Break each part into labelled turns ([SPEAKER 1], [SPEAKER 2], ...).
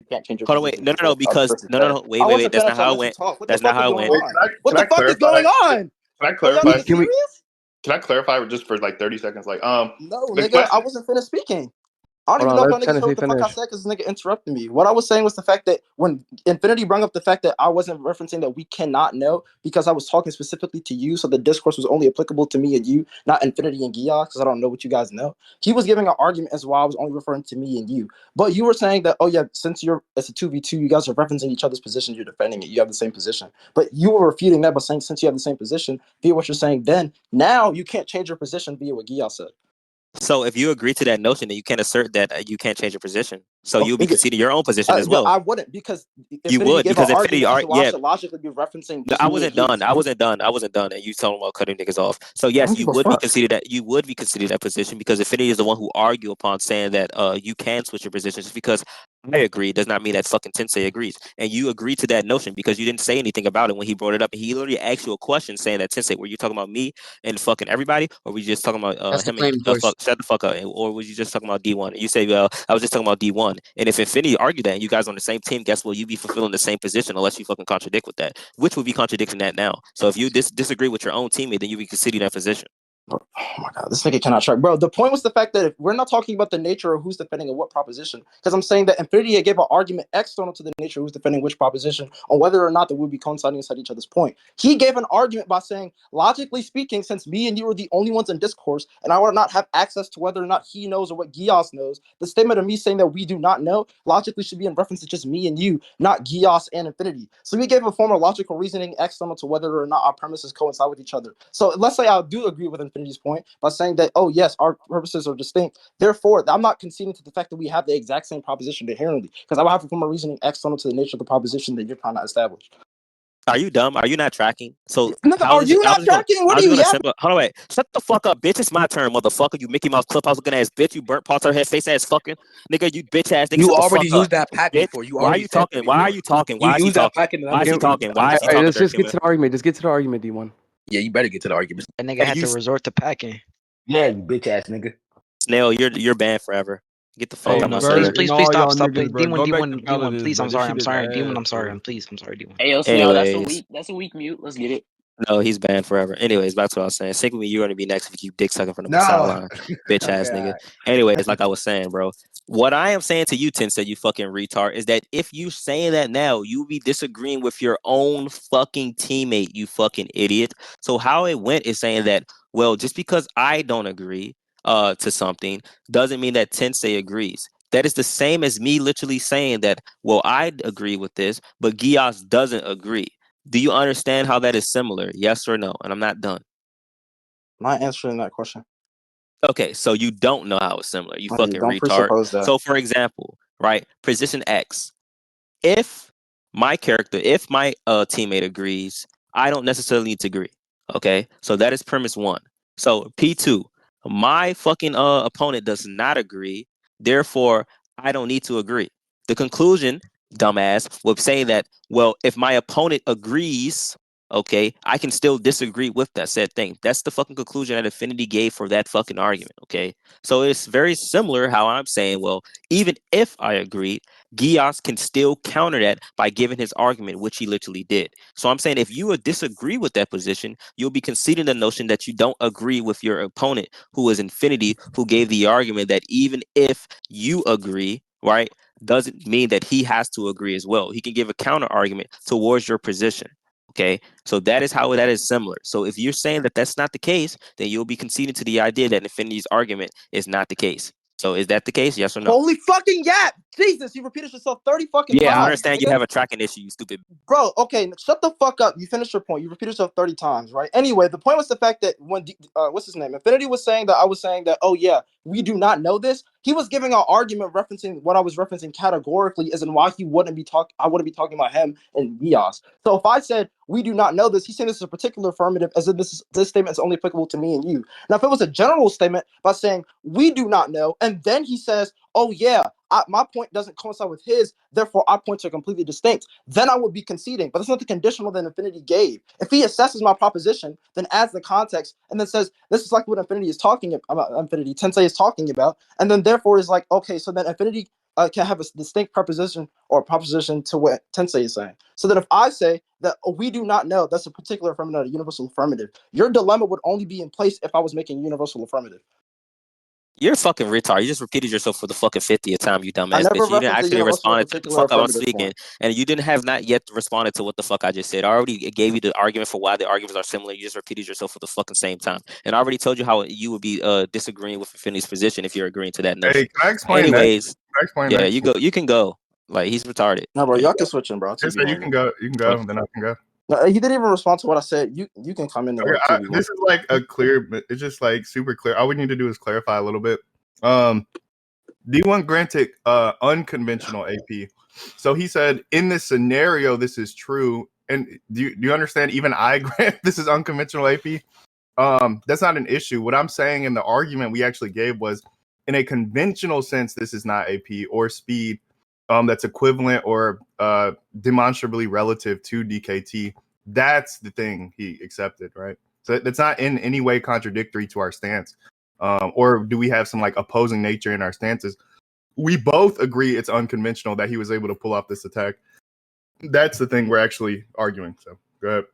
[SPEAKER 1] You can't change your
[SPEAKER 2] Hold on, wait,
[SPEAKER 1] position.
[SPEAKER 2] no, because no, wait, that's not how it went.
[SPEAKER 1] What the
[SPEAKER 2] That's not
[SPEAKER 1] fuck is
[SPEAKER 2] how it
[SPEAKER 1] going
[SPEAKER 2] went.
[SPEAKER 3] Wait,
[SPEAKER 1] on? What
[SPEAKER 3] can
[SPEAKER 1] the
[SPEAKER 3] I
[SPEAKER 1] fuck is
[SPEAKER 3] clarify?
[SPEAKER 1] going on?
[SPEAKER 3] Can I
[SPEAKER 1] Are y'all
[SPEAKER 3] clarify?
[SPEAKER 1] niggas serious?
[SPEAKER 3] Can I clarify just for like 30 seconds? Like,
[SPEAKER 1] No,
[SPEAKER 3] the
[SPEAKER 1] nigga, I
[SPEAKER 3] question.
[SPEAKER 1] wasn't finished speaking. I don't
[SPEAKER 4] Hold
[SPEAKER 1] even
[SPEAKER 4] on,
[SPEAKER 1] know if
[SPEAKER 4] let
[SPEAKER 1] y'all niggas heard
[SPEAKER 4] Tennessee
[SPEAKER 1] what the fuck I
[SPEAKER 4] finish.
[SPEAKER 1] said because this nigga interrupted me. What I was saying was the fact that when Infinity brought up the fact that I wasn't referencing that we cannot know because I was talking specifically to you, so the discourse was only applicable to me and you, not Infinity and Geass, because I don't know what you guys know. He was giving an argument as why I was only referring to me and you. But you were saying that, oh yeah, since it's a 2v2, you guys are referencing each other's positions, you're defending it, you have the same position. But you were refuting that by saying since you have the same position, via what you're saying then, now you can't change your position via what Geass said.
[SPEAKER 2] So if you agree to that notion, then you can't assert that you can't change your position. So
[SPEAKER 1] Oh,
[SPEAKER 2] you'll be conceding your own position as
[SPEAKER 1] no,
[SPEAKER 2] well.
[SPEAKER 1] I wouldn't because
[SPEAKER 2] You
[SPEAKER 1] Infinity
[SPEAKER 2] would
[SPEAKER 1] gave an
[SPEAKER 2] because Infinity
[SPEAKER 1] argument as
[SPEAKER 2] are
[SPEAKER 1] to why I
[SPEAKER 2] yeah.
[SPEAKER 1] should logically be referencing
[SPEAKER 2] No,
[SPEAKER 1] just me and his.
[SPEAKER 2] I wasn't done. And you talking about cutting niggas off. So
[SPEAKER 1] I don't
[SPEAKER 2] yes,
[SPEAKER 1] give a fuck.
[SPEAKER 2] you would be conceded that position because Infinity is the one who argue upon saying that you can switch your position. Just because I agree does not mean that fucking Tensei agrees. And you agreed to that notion because you didn't say anything about it when he brought it up. And he literally asked you a question saying that Tensei, were you talking about me and fucking everybody, or were you just talking about
[SPEAKER 5] That's the
[SPEAKER 2] him and
[SPEAKER 5] claim, of course.
[SPEAKER 2] shut the fuck up, or was you just talking about D1? And you say, well, I was just talking about D1. And if Infinity argued that and you guys on the same team, guess what? You'd be fulfilling the same position unless you fucking contradict with that, which would be contradicting that now. So if you disagree with your own teammate, then you be conceding that position.
[SPEAKER 1] Oh my god, this nigga cannot track, bro. The point was the fact that if we're not talking about the nature of who's defending and what proposition, because I'm saying that Infinity gave an argument external to the nature of who's defending which proposition on whether or not that we'd be coinciding inside each other's point. He gave an argument by saying, logically speaking, since me and you are the only ones in discourse, and I would not have access to whether or not he knows or what Geass knows, the statement of me saying that we do not know logically should be in reference to just me and you, not Geass and Infinity. So he gave a form of logical reasoning external to whether or not our premises coincide with each other. So let's say I do agree with Infinity's point by saying that, oh yes, our purposes are distinct. Therefore, I'm not conceding to the fact that we have the exact same proposition inherently, because I will have a form of reasoning external to the nature of the proposition that you're trying to establish.
[SPEAKER 2] Are you dumb? Are you not tracking? So
[SPEAKER 1] Nigga, are you not tracking? What are you yapping?
[SPEAKER 2] Hold on, wait. Shut the fuck up, bitch. It's my turn, motherfucker. You Mickey Mouse Clubhouse looking ass bitch. You burnt parts of her head, face ass fucking nigga. You bitch ass nigga.
[SPEAKER 5] You
[SPEAKER 2] Shut the
[SPEAKER 5] already
[SPEAKER 2] fuck up,
[SPEAKER 5] used that pack
[SPEAKER 2] bitch.
[SPEAKER 5] before. You
[SPEAKER 2] Why are
[SPEAKER 5] already
[SPEAKER 2] you
[SPEAKER 5] said
[SPEAKER 2] talking?
[SPEAKER 5] that
[SPEAKER 2] Why are
[SPEAKER 5] before.
[SPEAKER 2] you talking?
[SPEAKER 5] You
[SPEAKER 2] Why is he
[SPEAKER 5] used that
[SPEAKER 2] talking?
[SPEAKER 5] pack in the
[SPEAKER 2] Why is he talking? Why is he talking?
[SPEAKER 4] Let's just get to the argument. Just get to the argument, D1.
[SPEAKER 5] Yeah, you better get to the argument.
[SPEAKER 6] That nigga
[SPEAKER 2] Hey,
[SPEAKER 6] had
[SPEAKER 2] you
[SPEAKER 6] to resort to packing.
[SPEAKER 5] Yeah, you bitch ass nigga.
[SPEAKER 2] Snail, you're banned forever. Get the fuck
[SPEAKER 7] Hey,
[SPEAKER 2] out my
[SPEAKER 6] Please,
[SPEAKER 2] server.
[SPEAKER 6] please,
[SPEAKER 7] and
[SPEAKER 6] please
[SPEAKER 7] all
[SPEAKER 6] stop,
[SPEAKER 7] y'all
[SPEAKER 6] stop.
[SPEAKER 7] niggas, bro,
[SPEAKER 6] D1,
[SPEAKER 7] go back to
[SPEAKER 6] D1, D1,
[SPEAKER 7] Paladins,
[SPEAKER 6] please.
[SPEAKER 7] bro.
[SPEAKER 6] I'm
[SPEAKER 7] This
[SPEAKER 6] sorry,
[SPEAKER 7] shit
[SPEAKER 6] I'm
[SPEAKER 7] is
[SPEAKER 6] sorry. D1,
[SPEAKER 7] ass,
[SPEAKER 6] I'm sorry.
[SPEAKER 7] bro.
[SPEAKER 6] Please, I'm sorry, D1.
[SPEAKER 8] Hey, yo, Snail,
[SPEAKER 2] Anyways,
[SPEAKER 8] that's a weak mute. Let's get it.
[SPEAKER 2] no, he's banned forever. Anyways, back to what I was saying. Sync with me, you're gonna be next if you keep dick sucking from the
[SPEAKER 5] No.
[SPEAKER 2] sideline, bitch ass
[SPEAKER 5] Okay,
[SPEAKER 2] nigga.
[SPEAKER 5] alright.
[SPEAKER 2] Anyways, like I was saying, bro. What I am saying to you, Tensei, you fucking retard, is that if you saying that now, you be disagreeing with your own fucking teammate, you fucking idiot. So how it went is saying that, well, just because I don't agree to something doesn't mean that Tensei agrees. That is the same as me literally saying that, well, I agree with this, but Geass doesn't agree. Do you understand how that is similar? Yes or no? And I'm not done.
[SPEAKER 1] I'm not answering that question.
[SPEAKER 2] Okay, so you don't know how it's similar. You
[SPEAKER 1] I
[SPEAKER 2] fucking
[SPEAKER 1] don't
[SPEAKER 2] retard.
[SPEAKER 1] presuppose that.
[SPEAKER 2] So for example, right, position X. If my teammate agrees, I don't necessarily need to agree. Okay, so that is premise one. So P2, my fucking opponent does not agree. Therefore, I don't need to agree. The conclusion, dumbass, would say that, well, if my opponent agrees, okay, I can still disagree with that said thing. That's the fucking conclusion that Affinity gave for that fucking argument, okay? So it's very similar how I'm saying, well, even if I agree, Geass can still counter that by giving his argument, which he literally did. So I'm saying if you would disagree with that position, you'll be conceding the notion that you don't agree with your opponent, who is Infinity, who gave the argument that even if you agree, right, doesn't mean that he has to agree as well. He can give a counter argument towards your position. Okay, so that is how that is similar. So if you're saying that that's not the case, then you'll be conceding to the idea that Infinity's argument is not the case. So is that the case? Yes or no?
[SPEAKER 1] Holy fucking yap! Jesus, you repeated yourself 30 fucking times.
[SPEAKER 2] Yeah, I understand you
[SPEAKER 1] nigga.
[SPEAKER 2] have a tracking issue, you stupid.
[SPEAKER 1] Bro, okay, shut the fuck up. You finished your point. You repeated yourself 30 times, right? Anyway, the point was the fact that when what's his name? Infinity was saying that I was saying that, oh yeah, we do not know this. He was giving an argument referencing what I was referencing categorically, as in why I wouldn't be talking about him and Geass. So if I said we do not know this, he's saying this is a particular affirmative, as if this statement is only applicable to me and you. Now, if it was a general statement by saying we do not know, and then he says, oh yeah, my point doesn't coincide with his, therefore our points are completely distinct, then I would be conceding. But that's not the conditional that Infinity gave. If he assesses my proposition, then adds the context, and then says, this is like what Infinity is talking about, Infinity Tensei is talking about, and then therefore is like, okay, so then Infinity can have a distinct preposition or proposition to what Tensei is saying. So that if I say that we do not know, that's a particular affirmative, a universal affirmative. Your dilemma would only be in place if I was making a universal affirmative.
[SPEAKER 2] You're a fucking retard. You just repeated yourself for the fucking 50th time, you
[SPEAKER 1] I
[SPEAKER 2] dumbass
[SPEAKER 1] never
[SPEAKER 2] bitch. You didn't
[SPEAKER 1] referenced a
[SPEAKER 2] actually
[SPEAKER 1] universal or
[SPEAKER 2] respond to the
[SPEAKER 1] particular
[SPEAKER 2] fuck I was
[SPEAKER 1] affirmative
[SPEAKER 2] speaking,
[SPEAKER 1] form.
[SPEAKER 2] and you didn't have not yet responded to what the fuck I just said. I already gave you the argument for why the arguments are similar. You just repeated yourself for the fucking same time, and I already told you how you would be disagreeing with Infinity's position if you're agreeing to that notion.
[SPEAKER 3] Hey, can I explain
[SPEAKER 2] Anyways,
[SPEAKER 3] Can I explain
[SPEAKER 2] yeah,
[SPEAKER 3] next?
[SPEAKER 2] you go. You can go. Like he's retarded.
[SPEAKER 1] No, bro,
[SPEAKER 2] Like,
[SPEAKER 1] y'all can switch in, bro.
[SPEAKER 3] Just say you can go. You can go. Then I can go.
[SPEAKER 1] No, he didn't even respond to what I said. You can come in there.
[SPEAKER 3] Okay, this is like a clear. It's just like super clear. All we need to do is clarify a little bit. D1 granted unconventional AP. So he said in this scenario, this is true. And do you understand? Even I grant this is unconventional AP. That's not an issue. What I'm saying in the argument we actually gave was in a conventional sense, this is not AP or speed that's equivalent or demonstrably relative to DKT. That's the thing he accepted, right? So that's not in any way contradictory to our stance. Or do we have some like opposing nature in our stances? We both agree it's unconventional that he was able to pull off this attack. That's the thing we're actually arguing. So go ahead.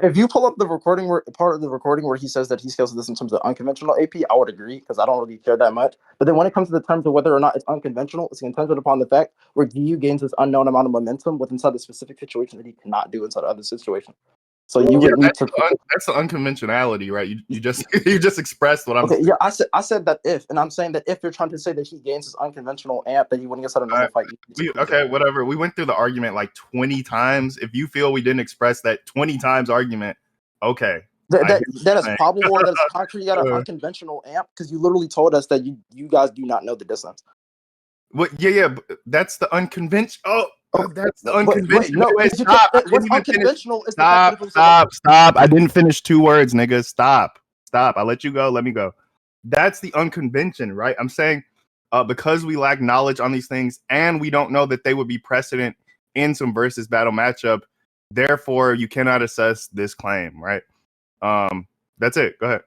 [SPEAKER 1] If you pull up the recording part of the recording where he says that he scales this in terms of unconventional AP, I would agree because I don't really care that much. But then when it comes to the terms of whether or not it's unconventional, it's contingent upon the fact where Giyu gains this unknown amount of momentum with inside the specific situation that he cannot do inside other situations. So you would need to.
[SPEAKER 3] That's the unconventionality, right? You just you just expressed what I'm.
[SPEAKER 1] Okay, yeah, I said that if, and I'm saying that if you're trying to say that he gains his unconventional amp, that he wouldn't get out of normal fight.
[SPEAKER 3] Okay, whatever. We went through the argument like 20 times. If you feel we didn't express that 20 times argument, okay.
[SPEAKER 1] That is probable or that is concrete. You got an unconventional amp because you literally told us that you guys do not know the distance.
[SPEAKER 3] What? Yeah. That's the unconventional. Oh, that's the unconventional.
[SPEAKER 1] No,
[SPEAKER 3] stop.
[SPEAKER 1] What's unconventional is
[SPEAKER 3] Stop. I didn't finish 2 words, nigga. Stop. I let you go. Let me go. That's the unconvention, right? I'm saying because we lack knowledge on these things and we don't know that they would be precedent in some versus battle matchup. Therefore, you cannot assess this claim, right? That's it. Go ahead.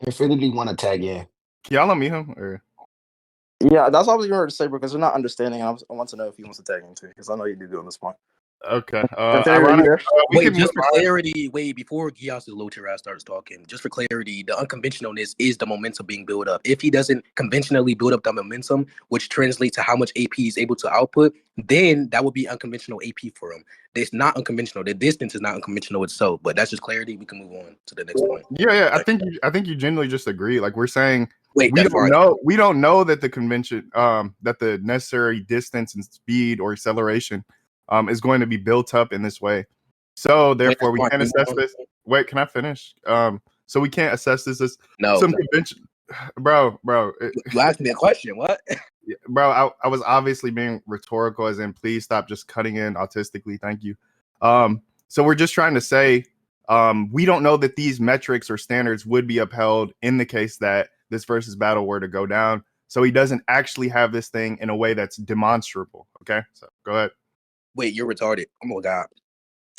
[SPEAKER 5] Infinity want to tag in.
[SPEAKER 3] Can y'all let me him or?
[SPEAKER 1] Yeah, that's what I was going to say because you're not understanding. I want to know if he wants to tag in too because I know you do on this point.
[SPEAKER 3] Okay.
[SPEAKER 6] Wait, just for clarity, before Geass' low tier ass starts talking, just for clarity, the unconventionalness is the momentum being built up. If he doesn't conventionally build up the momentum, which translates to how much AP he's able to output, then that would be unconventional AP for him. It's not unconventional. The distance is not unconventional itself, but that's just clarity. We can move on to the next point.
[SPEAKER 3] Yeah. I think you genuinely just agree. Like we're saying, we don't know that the convention, that the necessary distance and speed or acceleration is going to be built up in this way. So therefore we can't assess this. Wait, can I finish? So we can't assess this as some convention. Bro.
[SPEAKER 6] You asked me a question. What?
[SPEAKER 3] Bro, I was obviously being rhetorical as in please stop just cutting in autistically. Thank you. So we're just trying to say we don't know that these metrics or standards would be upheld in the case that this versus battle were to go down. So he doesn't actually have this thing in a way that's demonstrable. Okay, so go ahead.
[SPEAKER 6] Wait, you're retarded. Oh my god.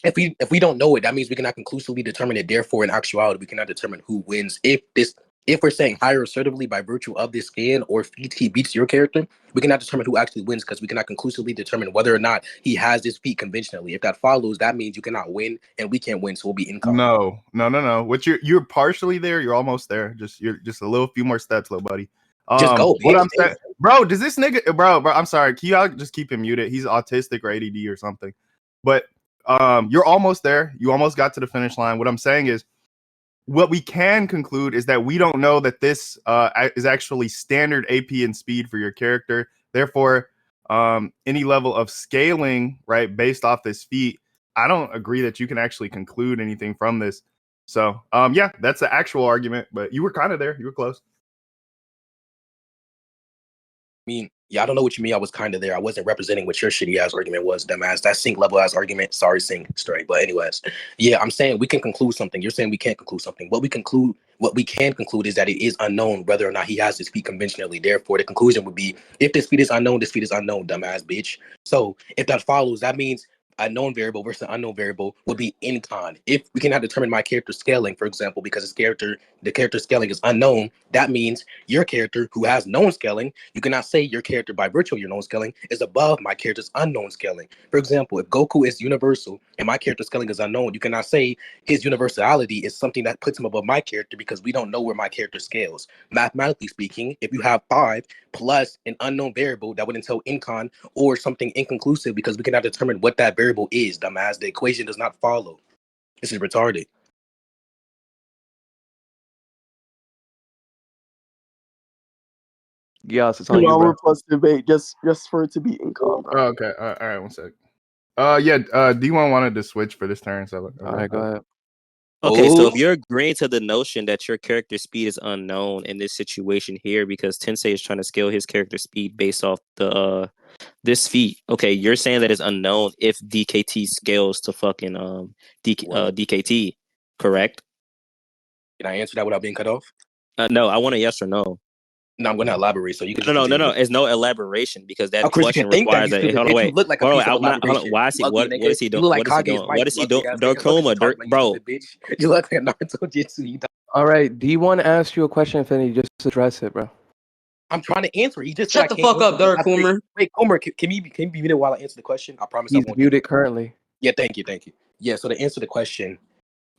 [SPEAKER 6] If we don't know it, that means we cannot conclusively determine it. Therefore, in actuality, we cannot determine who wins. If we're saying higher assertively by virtue of this scan, or if he beats your character, we cannot determine who actually wins because we cannot conclusively determine whether or not he has this feat conventionally. If that follows, that means you cannot win and we can't win, so we'll be Incon.
[SPEAKER 3] No. What you're partially there. You're almost there. You're just a few more steps, little buddy.
[SPEAKER 6] Just go.
[SPEAKER 3] What I'm saying, bro. Does this nigga, bro? I'm sorry. Can y'all just keep him muted? He's autistic or ADD or something. But you're almost there. You almost got to the finish line. What I'm saying is, what we can conclude is that we don't know that this is actually standard AP and speed for your character. Therefore, any level of scaling, right, based off this feat, I don't agree that you can actually conclude anything from this. So, yeah, that's the actual argument. But you were kind of there. You were close.
[SPEAKER 6] I mean, yeah, I don't know what you mean. I was kind of there. I wasn't representing what your shitty ass argument was, dumbass. That sync level ass argument. Sorry, sync straight. But anyways, yeah, I'm saying we can conclude something. You're saying we can't conclude something. What we can conclude is that it is unknown whether or not he has this feat conventionally. Therefore, the conclusion would be if this feat is unknown, this feat is unknown, dumbass bitch. So if that follows, that means a known variable versus an unknown variable would be Incon. If we cannot determine my character scaling, for example, because the character scaling is unknown, that means your character who has known scaling, you cannot say your character by virtue of your known scaling is above my character's unknown scaling. For example, if Goku is universal and my character scaling is unknown, you cannot say his universality is something that puts him above my character because we don't know where my character scales. Mathematically speaking, if you have 5 plus an unknown variable, that would entail Incon or something inconclusive because we cannot determine what that variable is, dumbass. The equation does not follow. This is retarded.
[SPEAKER 4] Geass, it's on you,
[SPEAKER 1] 2
[SPEAKER 4] bro.
[SPEAKER 1] hour plus debate just for it to be Incon, bro.
[SPEAKER 3] Oh, okay. All right. 1 sec. D1 wanted to switch for this turn. So
[SPEAKER 4] All right, go ahead.
[SPEAKER 2] Okay, so
[SPEAKER 6] Oh.
[SPEAKER 2] if you're agreeing to the notion that your character speed is unknown in this situation here, because Tensei is trying to scale his character speed based off the this feat. Okay, you're saying that it's unknown if DKT scales to fucking DKT, correct?
[SPEAKER 6] Can I answer that without being cut off?
[SPEAKER 2] No, I want a yes or no.
[SPEAKER 6] No, I'm going to elaborate. So you can
[SPEAKER 2] No,
[SPEAKER 6] just
[SPEAKER 2] no, no,
[SPEAKER 6] continue.
[SPEAKER 2] no. It's no elaboration because that
[SPEAKER 6] Of course, you
[SPEAKER 2] question
[SPEAKER 6] can think that,
[SPEAKER 2] requires
[SPEAKER 6] you
[SPEAKER 2] a.
[SPEAKER 6] stupid
[SPEAKER 2] Hold on,
[SPEAKER 6] bitch. You
[SPEAKER 2] wait.
[SPEAKER 6] look like a
[SPEAKER 2] Hold on,
[SPEAKER 6] piece of
[SPEAKER 2] wait. Hold on.
[SPEAKER 6] elaboration.
[SPEAKER 2] Why is he?
[SPEAKER 6] You ugly
[SPEAKER 2] What is
[SPEAKER 6] nigga.
[SPEAKER 2] he doing?
[SPEAKER 6] You look like
[SPEAKER 2] What is he
[SPEAKER 6] Kage's
[SPEAKER 2] doing?
[SPEAKER 6] wife.
[SPEAKER 2] What is
[SPEAKER 6] You
[SPEAKER 2] he doing?
[SPEAKER 6] ugly ass nigga. Look what you
[SPEAKER 2] Darkuma,
[SPEAKER 6] talking about, you
[SPEAKER 2] bro.
[SPEAKER 6] stupid bitch. You look like a Naruto Jitsu. You
[SPEAKER 4] All right, D1 asked you a question, Infinity. Just address it, bro.
[SPEAKER 6] I'm trying to answer. He just
[SPEAKER 7] Shut
[SPEAKER 6] said
[SPEAKER 7] the
[SPEAKER 6] I can't
[SPEAKER 7] fuck up,
[SPEAKER 6] answer.
[SPEAKER 7] Dark Homer.
[SPEAKER 6] Wait, Homer, can you be muted while I answer the question? I promise I
[SPEAKER 4] He's
[SPEAKER 6] won't.
[SPEAKER 4] muted currently.
[SPEAKER 6] Yeah, thank you. Yeah, so to answer the question,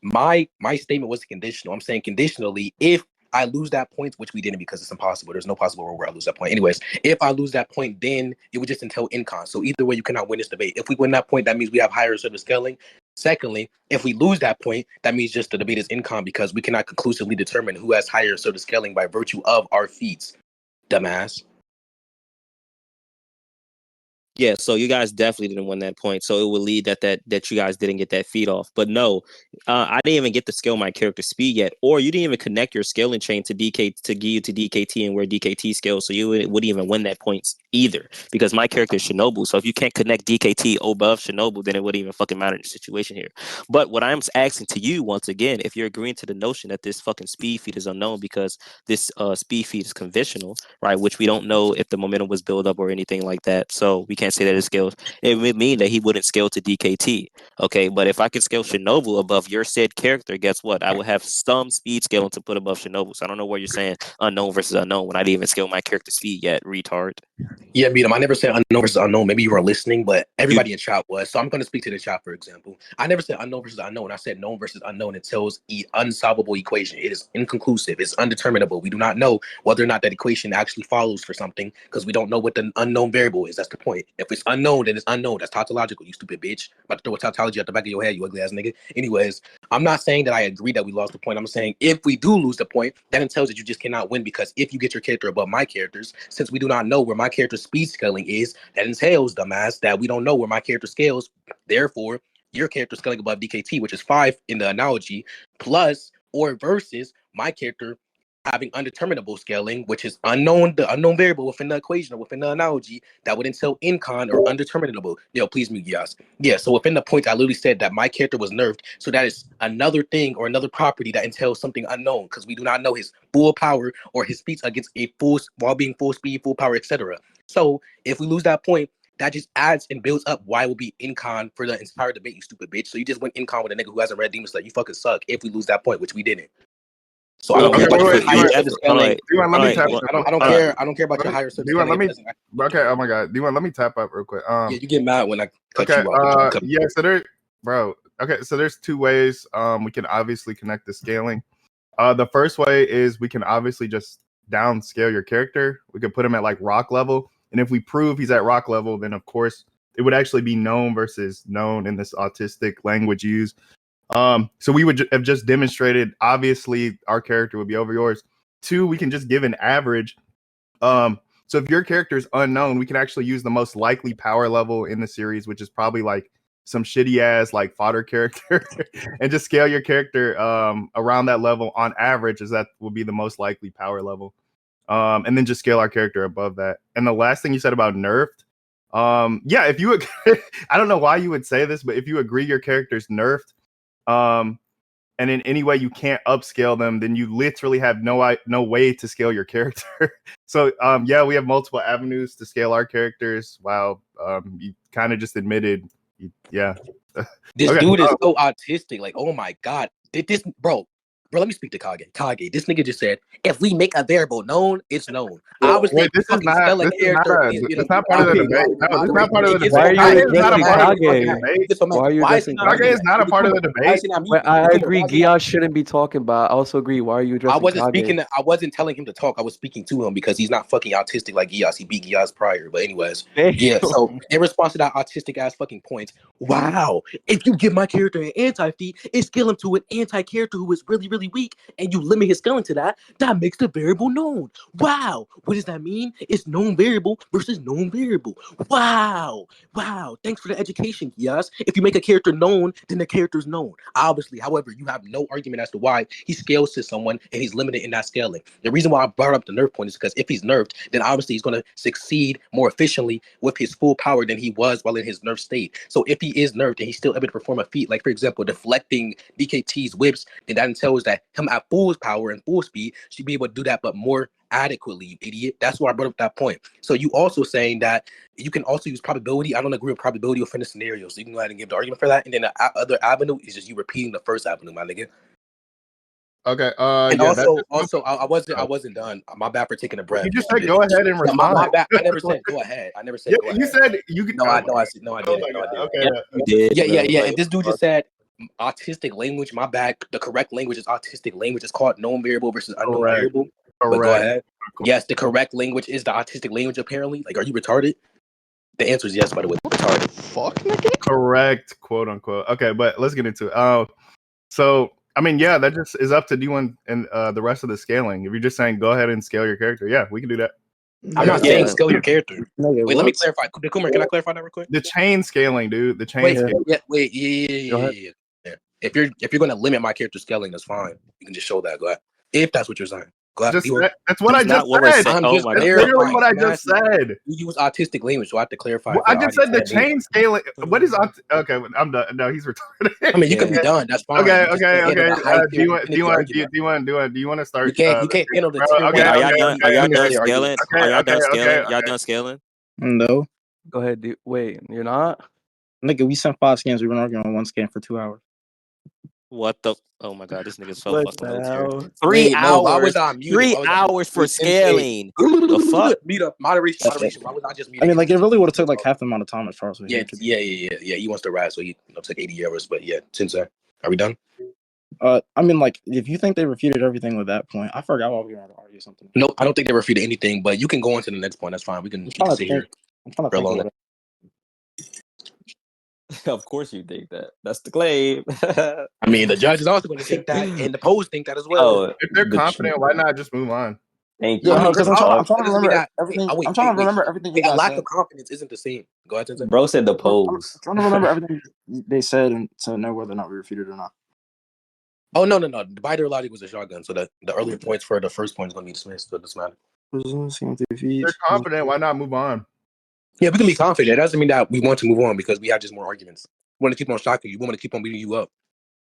[SPEAKER 6] my statement wasn't conditional. I'm saying conditionally, if I lose that point, which we didn't because it's impossible. There's no possible world where I lose that point. Anyways, if I lose that point, then it would just entail Incon. So either way, you cannot win this debate. If we win that point, that means we have higher service scaling. Secondly, if we lose that point, that means just the debate is Incon because we cannot conclusively determine who has higher service scaling by virtue of our feats. Dumbass.
[SPEAKER 2] Yeah, so you guys definitely didn't win that point. So it would lead that you guys didn't get that feed off. But no, I didn't even get to scale my character speed yet, or you didn't even connect your scaling chain to DK to Giyu to DKT and where DKT scales. So you wouldn't even win that points either because my character is Shinobu. So if you can't connect DKT above Shinobu, then it wouldn't even fucking matter in the situation here. But what I'm asking to you once again, if you're agreeing to the notion that this fucking speed feed is unknown because this speed feed is conventional, right? Which we don't know if the momentum was built up or anything like that. So we can't say that it scales. It would mean that he wouldn't scale to DKT. Okay, but if I could scale Shinobu above your said character, guess what? I would have some speed scaling to put above Shinobu. So I don't know where you're saying unknown versus unknown when I didn't even scale my character speed yet, retard.
[SPEAKER 6] Yeah, Medium. I never said unknown versus unknown. Maybe you were listening, but everybody in chat was. So I'm going to speak to the chat, for example. I never said unknown versus unknown. I said known versus unknown. It tells an unsolvable equation. It is inconclusive. It's undeterminable. We do not know whether or not that equation actually follows for something because we don't know what the unknown variable is. That's the point. If it's unknown, then it's unknown. That's tautological, you stupid bitch. I'm about to throw a tautology at the back of your head, you ugly ass nigga. Anyways, I'm not saying that I agree that we lost the point. I'm saying if we do lose the point, that entails that you just cannot win because if you get your character above my characters, since we do not know where my character's speed scaling is, that entails, dumbass, that we don't know where my character scales. Therefore, your character scaling above DKT, which is 5 in the analogy, plus or versus my character having undeterminable scaling, which is unknown, the unknown variable within the equation or within the analogy, that would entail Incon or undeterminable. Yo, please mute Geass. Yeah, so within the point, I literally said that my character was nerfed. So that is another thing or another property that entails something unknown because we do not know his full power or his feats against a full, while being full speed, full power, etc. So if we lose that point, that just adds and builds up why it will be Incon for the entire debate, you stupid bitch. So you just went Incon with a nigga who hasn't read Demon Slayer. You fucking suck if we lose that point, which we didn't. So I don't
[SPEAKER 2] Well,
[SPEAKER 6] care about your
[SPEAKER 3] wait,
[SPEAKER 6] higher
[SPEAKER 3] D1,
[SPEAKER 6] service scaling.
[SPEAKER 3] D1, let me tap.
[SPEAKER 6] I don't care. I don't care about your higher service
[SPEAKER 3] D1,
[SPEAKER 6] scaling.
[SPEAKER 3] let me. Okay. Oh my God, D1, let me tap up real quick.
[SPEAKER 6] Yeah, you get mad when I cut
[SPEAKER 3] Okay.
[SPEAKER 6] you off.
[SPEAKER 3] Yeah. So there, bro. Okay. So there's 2 ways. We can obviously connect the scaling. The first way is we can obviously just downscale your character. We could put him at like rock level, and if we prove he's at rock level, then of course it would actually be known versus known in this autistic language used. So we would have just demonstrated. Obviously, our character would be over yours. 2, we can just give an average. So if your character is unknown, we can actually use the most likely power level in the series, which is probably like some shitty ass like fodder character, and just scale your character around that level on average, as that will be the most likely power level. And then just scale our character above that. And the last thing you said about nerfed, yeah, if you I don't know why you would say this, but if you agree your character's nerfed, and in any way you can't upscale them, then you literally have no way to scale your character. So yeah, we have multiple avenues to scale our characters. Wow, you kind of just admitted Yeah.
[SPEAKER 6] This
[SPEAKER 3] Okay.
[SPEAKER 6] dude is so autistic. Like, oh my god, did this, bro? Bro, let me speak to Kage. Kage, this nigga just said, if we make a variable known, it's known. Obviously,
[SPEAKER 3] Wait, this is
[SPEAKER 6] fucking
[SPEAKER 3] not.
[SPEAKER 6] spell a
[SPEAKER 3] This is not.
[SPEAKER 6] character.
[SPEAKER 3] It's not part of the debate. No, this is not part of the debate.
[SPEAKER 4] Why are you
[SPEAKER 3] Kage is not a
[SPEAKER 4] addressing
[SPEAKER 3] part of the
[SPEAKER 4] Kage?
[SPEAKER 3] fucking debate.
[SPEAKER 4] Why are you addressing
[SPEAKER 3] Kage is not a part of the debate.
[SPEAKER 4] But I agree, Geass shouldn't be talking, but I also agree. Why are you addressing
[SPEAKER 6] I wasn't
[SPEAKER 4] Kage?
[SPEAKER 6] speaking. I wasn't telling him to talk. I was speaking to him because he's not fucking autistic like Geass. He beat Geass prior. But anyways, yeah. So in response to that autistic ass fucking point, wow. If you give my character an anti-feat and scale him to an anti-character who is really, really weak, and you limit his scaling to that, that makes the variable known. Wow. What does that mean? It's known variable versus known variable. Wow. Wow. Thanks for the education, Geass. If you make a character known, then the character's known. Obviously, however, you have no argument as to why he scales to someone and he's limited in that scaling. The reason why I brought up the nerf point is because if he's nerfed, then obviously he's going to succeed more efficiently with his full power than he was while in his nerf state. So if he is nerfed and he's still able to perform a feat, like for example, deflecting DKT's whips, then that entails that him at full power and full speed should be able to do that, but more adequately, you idiot. That's why I brought up that point. So you also saying that you can also use probability. I don't agree with probability within the scenario, so you can go ahead and give the argument for that. And then the other avenue is just you repeating the first avenue, my nigga.
[SPEAKER 3] Okay.
[SPEAKER 6] And
[SPEAKER 3] Yeah,
[SPEAKER 6] also, I wasn't done. My bad for taking a breath.
[SPEAKER 3] You just said go ahead and respond.
[SPEAKER 6] My bad. I never said go ahead. I never said
[SPEAKER 3] Yeah,
[SPEAKER 6] go ahead.
[SPEAKER 3] you said you could.
[SPEAKER 6] No, I didn't. No, I didn't.
[SPEAKER 3] Okay.
[SPEAKER 2] You did,
[SPEAKER 6] Yeah.
[SPEAKER 2] bro.
[SPEAKER 6] And this dude just said autistic language. My bad. The correct language is autistic language. It's called known variable versus unknown variable. But go ahead. Yes, the correct language is the autistic language. Apparently, like, are you retarded? The answer is yes. By the way, retarded.
[SPEAKER 1] Fuck, nigga.
[SPEAKER 3] Correct, quote unquote. Okay, but let's get into it. So I mean, yeah, that just is up to D1 and the rest of the scaling. If you're just saying go ahead and scale your character, yeah, we can do that.
[SPEAKER 6] I'm not saying scale your character.
[SPEAKER 1] Nigga,
[SPEAKER 6] Wait, let me clarify. Kumar, can I clarify that real quick?
[SPEAKER 3] The chain scaling, dude. The chain scaling.
[SPEAKER 6] Yeah. If you're gonna limit my character scaling, that's fine. You can just show that. Go ahead. If that's what you're saying. Go ahead.
[SPEAKER 3] That's what I just said.
[SPEAKER 6] I'm just
[SPEAKER 3] That's literally what I just said.
[SPEAKER 6] You use autistic language, so I have to clarify.
[SPEAKER 3] Well, I just said the chain scaling. What is okay? I'm done. No, he's retarded.
[SPEAKER 6] I mean, you can be done. That's fine.
[SPEAKER 3] Okay. Do you want to start?
[SPEAKER 6] You can't handle the.
[SPEAKER 2] Are y'all done scaling? Are y'all done scaling? Y'all done scaling?
[SPEAKER 1] No.
[SPEAKER 4] Go ahead, dude. Wait, you're not?
[SPEAKER 1] Nigga, we sent 5 scans. We've been arguing on 1 scan for 2 hours.
[SPEAKER 2] What the? Oh my god, this nigga's so
[SPEAKER 1] What
[SPEAKER 2] fucking
[SPEAKER 1] the
[SPEAKER 2] military.
[SPEAKER 1] hell?
[SPEAKER 2] 3 hours.
[SPEAKER 6] Why was I muted?
[SPEAKER 2] 3 hours for scaling. The fuck?
[SPEAKER 6] Meet up. Moderation. Why was I just muted?
[SPEAKER 1] I mean, like, it really would have took like half the amount of time as far as
[SPEAKER 6] Yeah. He wants to ride, so he took 80 hours. But yeah, Tensei, are we done?
[SPEAKER 1] I mean, like, if you think they refuted everything with that point, I forgot why we were going to argue something.
[SPEAKER 6] Nope, I don't think they refuted anything. But you can go on to the next point. That's fine. We can sit here.
[SPEAKER 1] I'm trying to
[SPEAKER 6] for a
[SPEAKER 1] think
[SPEAKER 6] long
[SPEAKER 1] of it.
[SPEAKER 2] Of course you think that. That's the claim.
[SPEAKER 6] I mean, the judge is also going to think that, and the polls think that as well.
[SPEAKER 2] Oh,
[SPEAKER 3] If they're confident, why not just move on?
[SPEAKER 2] thank you.
[SPEAKER 1] Yeah, because I'm trying to
[SPEAKER 6] Doesn't mean
[SPEAKER 1] remember
[SPEAKER 6] that-
[SPEAKER 1] everything.
[SPEAKER 6] wait,
[SPEAKER 1] I'm trying to
[SPEAKER 6] wait.
[SPEAKER 1] remember everything we
[SPEAKER 6] A
[SPEAKER 1] got
[SPEAKER 6] lack
[SPEAKER 1] said.
[SPEAKER 6] of confidence isn't the same. Go ahead, Tensei.
[SPEAKER 2] Bro said the
[SPEAKER 1] I'm
[SPEAKER 2] polls.
[SPEAKER 1] trying to remember everything they said and to know whether or not we refuted or not.
[SPEAKER 6] Oh no. The Bider logic was a shotgun, so the earlier points for the first point is going to be dismissed. So it doesn't matter.
[SPEAKER 3] If they're confident, why not move on?
[SPEAKER 6] Yeah, we can be confident. That doesn't mean that we want to move on because we have just more arguments. We want to keep on shocking you. We want to keep on beating you up.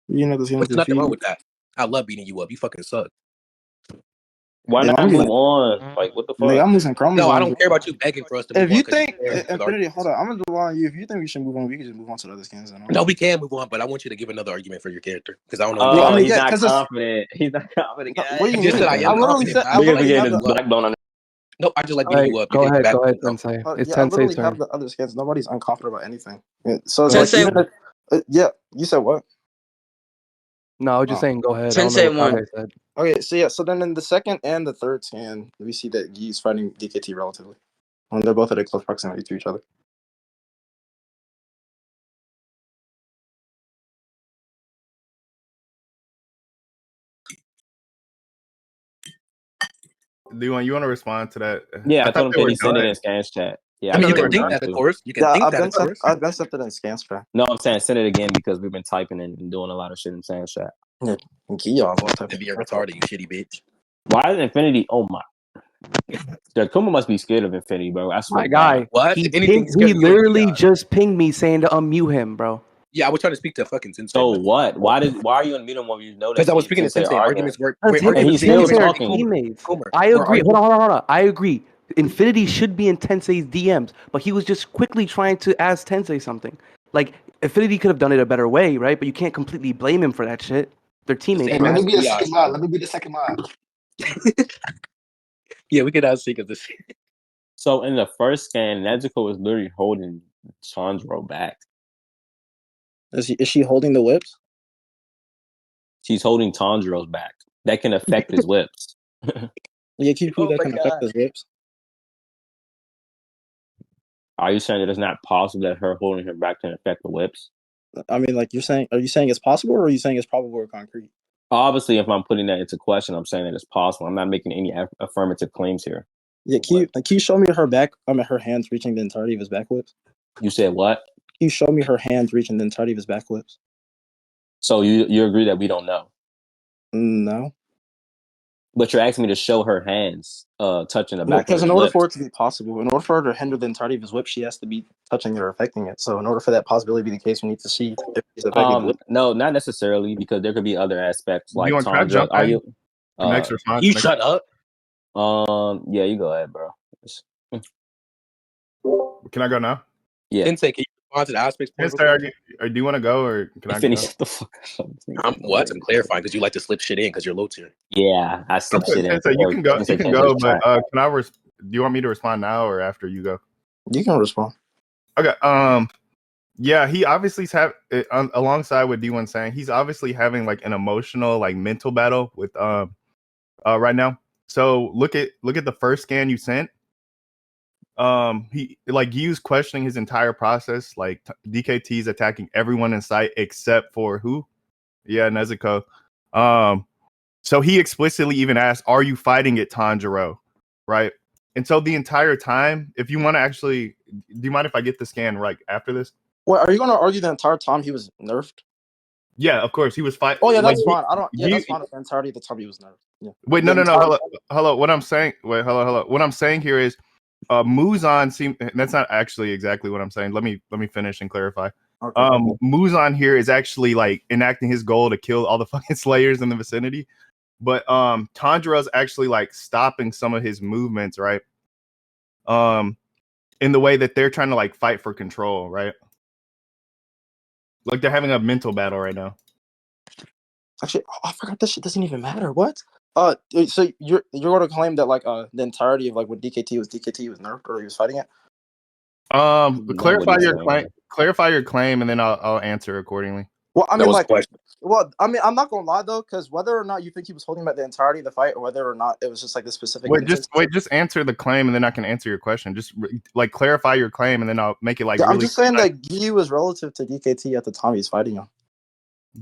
[SPEAKER 1] You know, there's
[SPEAKER 6] There's nothing wrong with that. I love beating you up. You fucking suck.
[SPEAKER 2] Why
[SPEAKER 1] Yeah,
[SPEAKER 2] not
[SPEAKER 1] I'm
[SPEAKER 2] move
[SPEAKER 1] like-
[SPEAKER 2] on? Like, what the fuck?
[SPEAKER 1] Nigga, I'm losing chromosomes.
[SPEAKER 6] No, I don't care about you begging for us to move
[SPEAKER 1] If
[SPEAKER 6] on.
[SPEAKER 1] you
[SPEAKER 6] 'cause
[SPEAKER 1] think
[SPEAKER 6] care for the
[SPEAKER 1] Infinity,
[SPEAKER 6] arguments.
[SPEAKER 1] hold on, I'm gonna rely on you. If you think we should move on, we can just move on to the other skins.
[SPEAKER 6] No, we can move on, but I want you to give another argument for your character because I don't know.
[SPEAKER 2] Oh,
[SPEAKER 1] Yeah, I mean,
[SPEAKER 2] he's
[SPEAKER 1] yeah,
[SPEAKER 2] not
[SPEAKER 1] 'cause it's-
[SPEAKER 2] confident. He's not confident.
[SPEAKER 1] What do you
[SPEAKER 6] I just
[SPEAKER 1] mean?
[SPEAKER 6] said I am
[SPEAKER 1] literally
[SPEAKER 6] confident.
[SPEAKER 1] said
[SPEAKER 6] I
[SPEAKER 2] Niggas
[SPEAKER 6] literally
[SPEAKER 2] be
[SPEAKER 6] have
[SPEAKER 2] getting his
[SPEAKER 6] the-
[SPEAKER 2] black bone on.
[SPEAKER 6] Nope, I just like
[SPEAKER 4] All
[SPEAKER 6] beating
[SPEAKER 4] right,
[SPEAKER 6] you up.
[SPEAKER 4] go
[SPEAKER 6] You get
[SPEAKER 4] ahead,
[SPEAKER 6] back-
[SPEAKER 4] Tensei. It's
[SPEAKER 1] yeah, I literally
[SPEAKER 4] Tensei's
[SPEAKER 1] have
[SPEAKER 4] turn.
[SPEAKER 1] the other skins. Nobody's unconfident about anything. So it's like,
[SPEAKER 7] Tensei-
[SPEAKER 1] even if, yeah, you said what?
[SPEAKER 4] No, I was just saying go ahead.
[SPEAKER 7] Tensei
[SPEAKER 4] I don't know what
[SPEAKER 7] won.
[SPEAKER 4] Kage said.
[SPEAKER 1] Okay, so yeah, so then in the second and the third scan, we see that Giyu's fighting DKT relatively. When they're both at a close proximity to each other.
[SPEAKER 3] Do you want to respond to that?
[SPEAKER 2] Yeah, I
[SPEAKER 3] thought
[SPEAKER 2] told him
[SPEAKER 3] they
[SPEAKER 2] that
[SPEAKER 3] were
[SPEAKER 2] he sent it
[SPEAKER 3] done.
[SPEAKER 2] in Scans chat. Yeah,
[SPEAKER 6] I mean, you
[SPEAKER 3] thought they
[SPEAKER 6] can
[SPEAKER 3] were
[SPEAKER 6] think
[SPEAKER 3] done
[SPEAKER 6] that, of
[SPEAKER 2] too.
[SPEAKER 6] course. You can
[SPEAKER 1] Yeah,
[SPEAKER 6] think
[SPEAKER 1] I've
[SPEAKER 6] that,
[SPEAKER 1] been
[SPEAKER 6] of course.
[SPEAKER 1] I've been sent it in scans chat.
[SPEAKER 2] No, I'm saying send it again because we've been typing and doing a lot of shit in Scans chat.
[SPEAKER 1] And Giyu all type
[SPEAKER 6] To
[SPEAKER 1] of
[SPEAKER 6] be a retarded, you shitty bitch.
[SPEAKER 2] Why is Infinity? Oh my. The Kuma must be scared of Infinity, bro. I swear.
[SPEAKER 4] My
[SPEAKER 2] to God.
[SPEAKER 4] guy,
[SPEAKER 6] What?
[SPEAKER 4] he,
[SPEAKER 6] If anything,
[SPEAKER 4] he literally just pinged me saying to unmute him, bro.
[SPEAKER 6] Yeah, I was trying to speak to fucking Tensei.
[SPEAKER 2] So what? Why are you unmuting him when you know that?
[SPEAKER 6] Because I was speaking to
[SPEAKER 2] Tensei
[SPEAKER 6] Tensei.
[SPEAKER 2] arguing?
[SPEAKER 6] Arguments work.
[SPEAKER 4] Because him
[SPEAKER 2] and he's still talking.
[SPEAKER 4] teammates. I agree. Hold on. I agree. Infinity should be in Tensei's DMs, but he was just quickly trying to ask Tensei something. Like, Affinity could have done it a better way, right? But you can't completely blame him for that shit. They're teammates,
[SPEAKER 6] Hey,
[SPEAKER 5] Let
[SPEAKER 4] bro.
[SPEAKER 5] me be the
[SPEAKER 6] Geass.
[SPEAKER 5] second mod. Let me be the second mod.
[SPEAKER 6] Yeah, we can speak of this.
[SPEAKER 2] So in the first scan, Nezuko was literally holding Chandro back.
[SPEAKER 1] Is she holding the whips?
[SPEAKER 2] She's holding Tanjiro's back. That can affect his whips.
[SPEAKER 1] Yeah, keep
[SPEAKER 2] Oh
[SPEAKER 1] that
[SPEAKER 2] my
[SPEAKER 1] can affect
[SPEAKER 2] God.
[SPEAKER 1] his whips.
[SPEAKER 2] Are you saying that it's not possible that her holding him back can affect the whips?
[SPEAKER 1] I mean, like are you saying it's possible, or are you saying it's probable or concrete?
[SPEAKER 2] Obviously, if I'm putting that into question, I'm saying that it's possible. I'm not making any affirmative claims here.
[SPEAKER 1] Yeah, can you show me her back? I mean, her hands reaching the entirety of his back whips.
[SPEAKER 2] You said what?
[SPEAKER 1] Can you show me her hands reaching the entirety of his back whips?
[SPEAKER 2] So you agree that we don't know,
[SPEAKER 1] No,
[SPEAKER 2] but you're asking me to show her hands touching the back of
[SPEAKER 1] because
[SPEAKER 2] his
[SPEAKER 1] in order
[SPEAKER 2] whips.
[SPEAKER 1] for it to be possible, in order for her to hinder the entirety of his whip, she has to be touching it or affecting it. So in order for that possibility to be the case, we need to see if he's affecting the whip.
[SPEAKER 2] No, not necessarily, because there could be other aspects
[SPEAKER 3] Do you
[SPEAKER 2] like
[SPEAKER 3] want to
[SPEAKER 2] Tandra.
[SPEAKER 3] jump
[SPEAKER 2] Are
[SPEAKER 3] in?
[SPEAKER 2] you?
[SPEAKER 3] Next response.
[SPEAKER 6] You
[SPEAKER 3] Next.
[SPEAKER 6] shut up.
[SPEAKER 2] Yeah, you go ahead, bro.
[SPEAKER 3] Can I go now?
[SPEAKER 2] Yeah.
[SPEAKER 6] Tensei, can you respond to the aspects point?
[SPEAKER 3] Tensei, or do you want to go, or can I
[SPEAKER 2] Finish
[SPEAKER 3] go?
[SPEAKER 2] the fuck up.
[SPEAKER 6] I'm clarifying because you like to slip shit in because you're low tier.
[SPEAKER 2] Yeah, I slipped
[SPEAKER 3] Okay,
[SPEAKER 2] shit in.
[SPEAKER 3] Tensei, you can go.
[SPEAKER 2] Tensei
[SPEAKER 3] You can
[SPEAKER 2] can't
[SPEAKER 3] go,
[SPEAKER 2] just
[SPEAKER 3] but
[SPEAKER 2] try.
[SPEAKER 3] can I? Do you want me to respond now or after you go?
[SPEAKER 1] You can respond.
[SPEAKER 3] Okay. Yeah, he obviously alongside what D1 saying, he's obviously having like an emotional, like mental battle with right now. So look at the first scan you sent. He like Giyu's questioning his entire process. Like DKT's attacking everyone in sight except for who? Yeah, Nezuko. So he explicitly even asked, "Are you fighting it, Tanjiro?" Right. And so the entire time, if you want to actually, do you mind if I get the scan right after this?
[SPEAKER 1] What are you going to argue the entire time he was nerfed?
[SPEAKER 3] Yeah, of course he was fighting.
[SPEAKER 1] Oh yeah,
[SPEAKER 3] like,
[SPEAKER 1] that's fine. I don't. Yeah,
[SPEAKER 3] you,
[SPEAKER 1] that's fine. The entirety of the time he was nerfed. Yeah.
[SPEAKER 3] wait,
[SPEAKER 1] The
[SPEAKER 3] no.
[SPEAKER 1] entire-
[SPEAKER 3] Hello. What I'm saying, hello. What I'm saying here is, Muzan seem. That's not actually exactly what I'm saying. Let me finish and clarify.
[SPEAKER 1] Okay.
[SPEAKER 3] Muzan here is actually like enacting his goal to kill all the fucking slayers in the vicinity, but Tanjiro's actually like stopping some of his movements, right? In the way that they're trying to like fight for control, right? Like they're having a mental battle right now.
[SPEAKER 1] Actually, I forgot this shit doesn't even matter. What? So you're going to claim that like the entirety of like when DKT was nerfed or he was fighting it?
[SPEAKER 3] Clarify your claim. Clarify your claim, and then I'll answer accordingly.
[SPEAKER 1] Well, I
[SPEAKER 6] That
[SPEAKER 1] mean,
[SPEAKER 6] was a
[SPEAKER 1] like,
[SPEAKER 6] question.
[SPEAKER 1] well, I mean, I'm not gonna lie though, because whether or not you think he was holding him at the entirety of the fight, or whether or not it was just like the specific.
[SPEAKER 3] Just answer the claim, and then I can answer your question. Just like clarify your claim, and then I'll make it like.
[SPEAKER 1] Yeah,
[SPEAKER 3] really
[SPEAKER 1] I'm just saying that Giyu was relative to DKT at the time he's fighting him.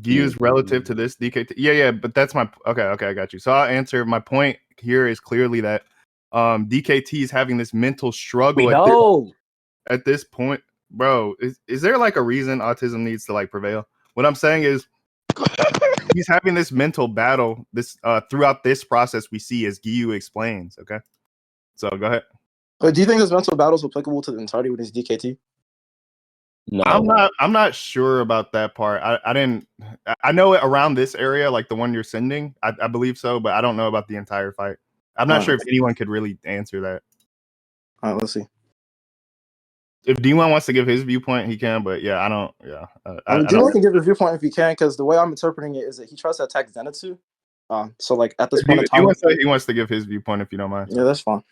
[SPEAKER 3] Giyu's relative to this DKT. Yeah, but that's my okay. I got you. So I'll answer. My point here is clearly that DKT is having this mental struggle at this point, bro. Is there like a reason autism needs to like prevail? What I'm saying is he's having this mental battle this throughout this process we see as Giyu explains. Okay, so go ahead.
[SPEAKER 1] Do you think his mental battle is applicable to the entirety with his DKT?
[SPEAKER 2] No,
[SPEAKER 3] I'm not sure about that part. I know it around this area, like the one you're sending. I believe so, but I don't know about the entire fight. I'm not sure if anyone could really answer that.
[SPEAKER 1] All right, let's see.
[SPEAKER 3] If D1 wants to give his viewpoint, he can. But yeah, I don't. Yeah,
[SPEAKER 1] I mean, D1 can give his viewpoint if he can, because the way I'm interpreting it is that he tries to attack Zenitsu. So like at this point in time,
[SPEAKER 3] he wants to give his viewpoint if you don't mind.
[SPEAKER 1] Yeah, that's fine.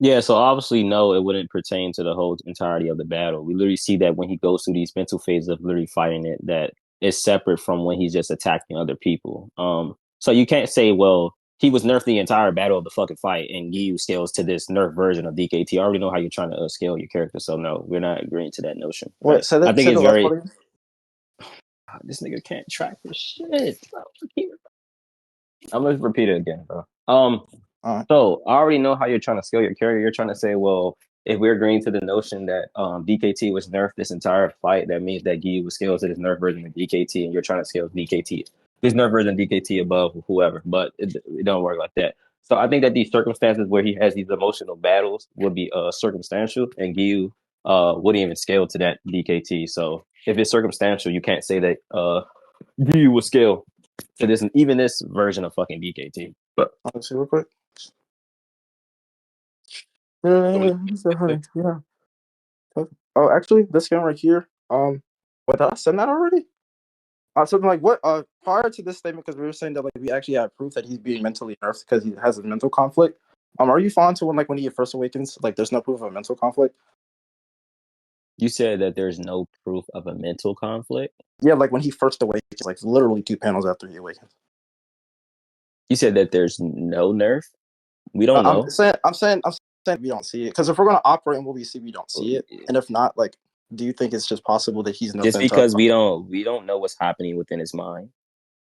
[SPEAKER 2] Yeah, so obviously, no, it wouldn't pertain to the whole entirety of the battle. We literally see that when he goes through these mental phases of literally fighting it, that is separate from when he's just attacking other people. So you can't say, well, he was nerfed the entire battle of the fucking fight, and Giyu scales to this nerf version of DKT. I already know how you're trying to scale your character, so no, we're not agreeing to that notion.
[SPEAKER 1] Wait,
[SPEAKER 2] right?
[SPEAKER 1] so that,
[SPEAKER 2] I think
[SPEAKER 1] say
[SPEAKER 2] it's
[SPEAKER 1] the last
[SPEAKER 2] very.
[SPEAKER 1] part again?
[SPEAKER 2] This nigga can't track for shit. I'm gonna repeat it again, bro. So I already know how you're trying to scale your character. You're trying to say, well, if we're agreeing to the notion that DKT was nerfed this entire fight, that means that Giyu was scaled to this nerf version of DKT, and you're trying to scale DKT, this nerf version of DKT above whoever. But it don't work like that. So I think that these circumstances where he has these emotional battles would be circumstantial, and Giyu wouldn't even scale to that DKT. So if it's circumstantial, you can't say that Giyu will scale to this, even this version of fucking DKT. But
[SPEAKER 1] let's see real quick. Yeah. Oh, actually, this game right here. What, did I send that already? Something like what? Prior to this statement, because we were saying that like we actually have proof that he's being mentally nerfed because he has a mental conflict. Are you fine to when he first awakens, like there's no proof of a mental conflict?
[SPEAKER 2] You said that there's no proof of a mental conflict.
[SPEAKER 1] Yeah, like when he first awakens, like literally 2 panels after he awakens.
[SPEAKER 2] You said that there's no nerf. We don't know.
[SPEAKER 1] I'm saying we don't see it because if we're gonna operate in what we see, we don't see it. And if not, like, do you think it's just possible that he's nerfed?
[SPEAKER 2] Just because we don't know what's happening within his mind.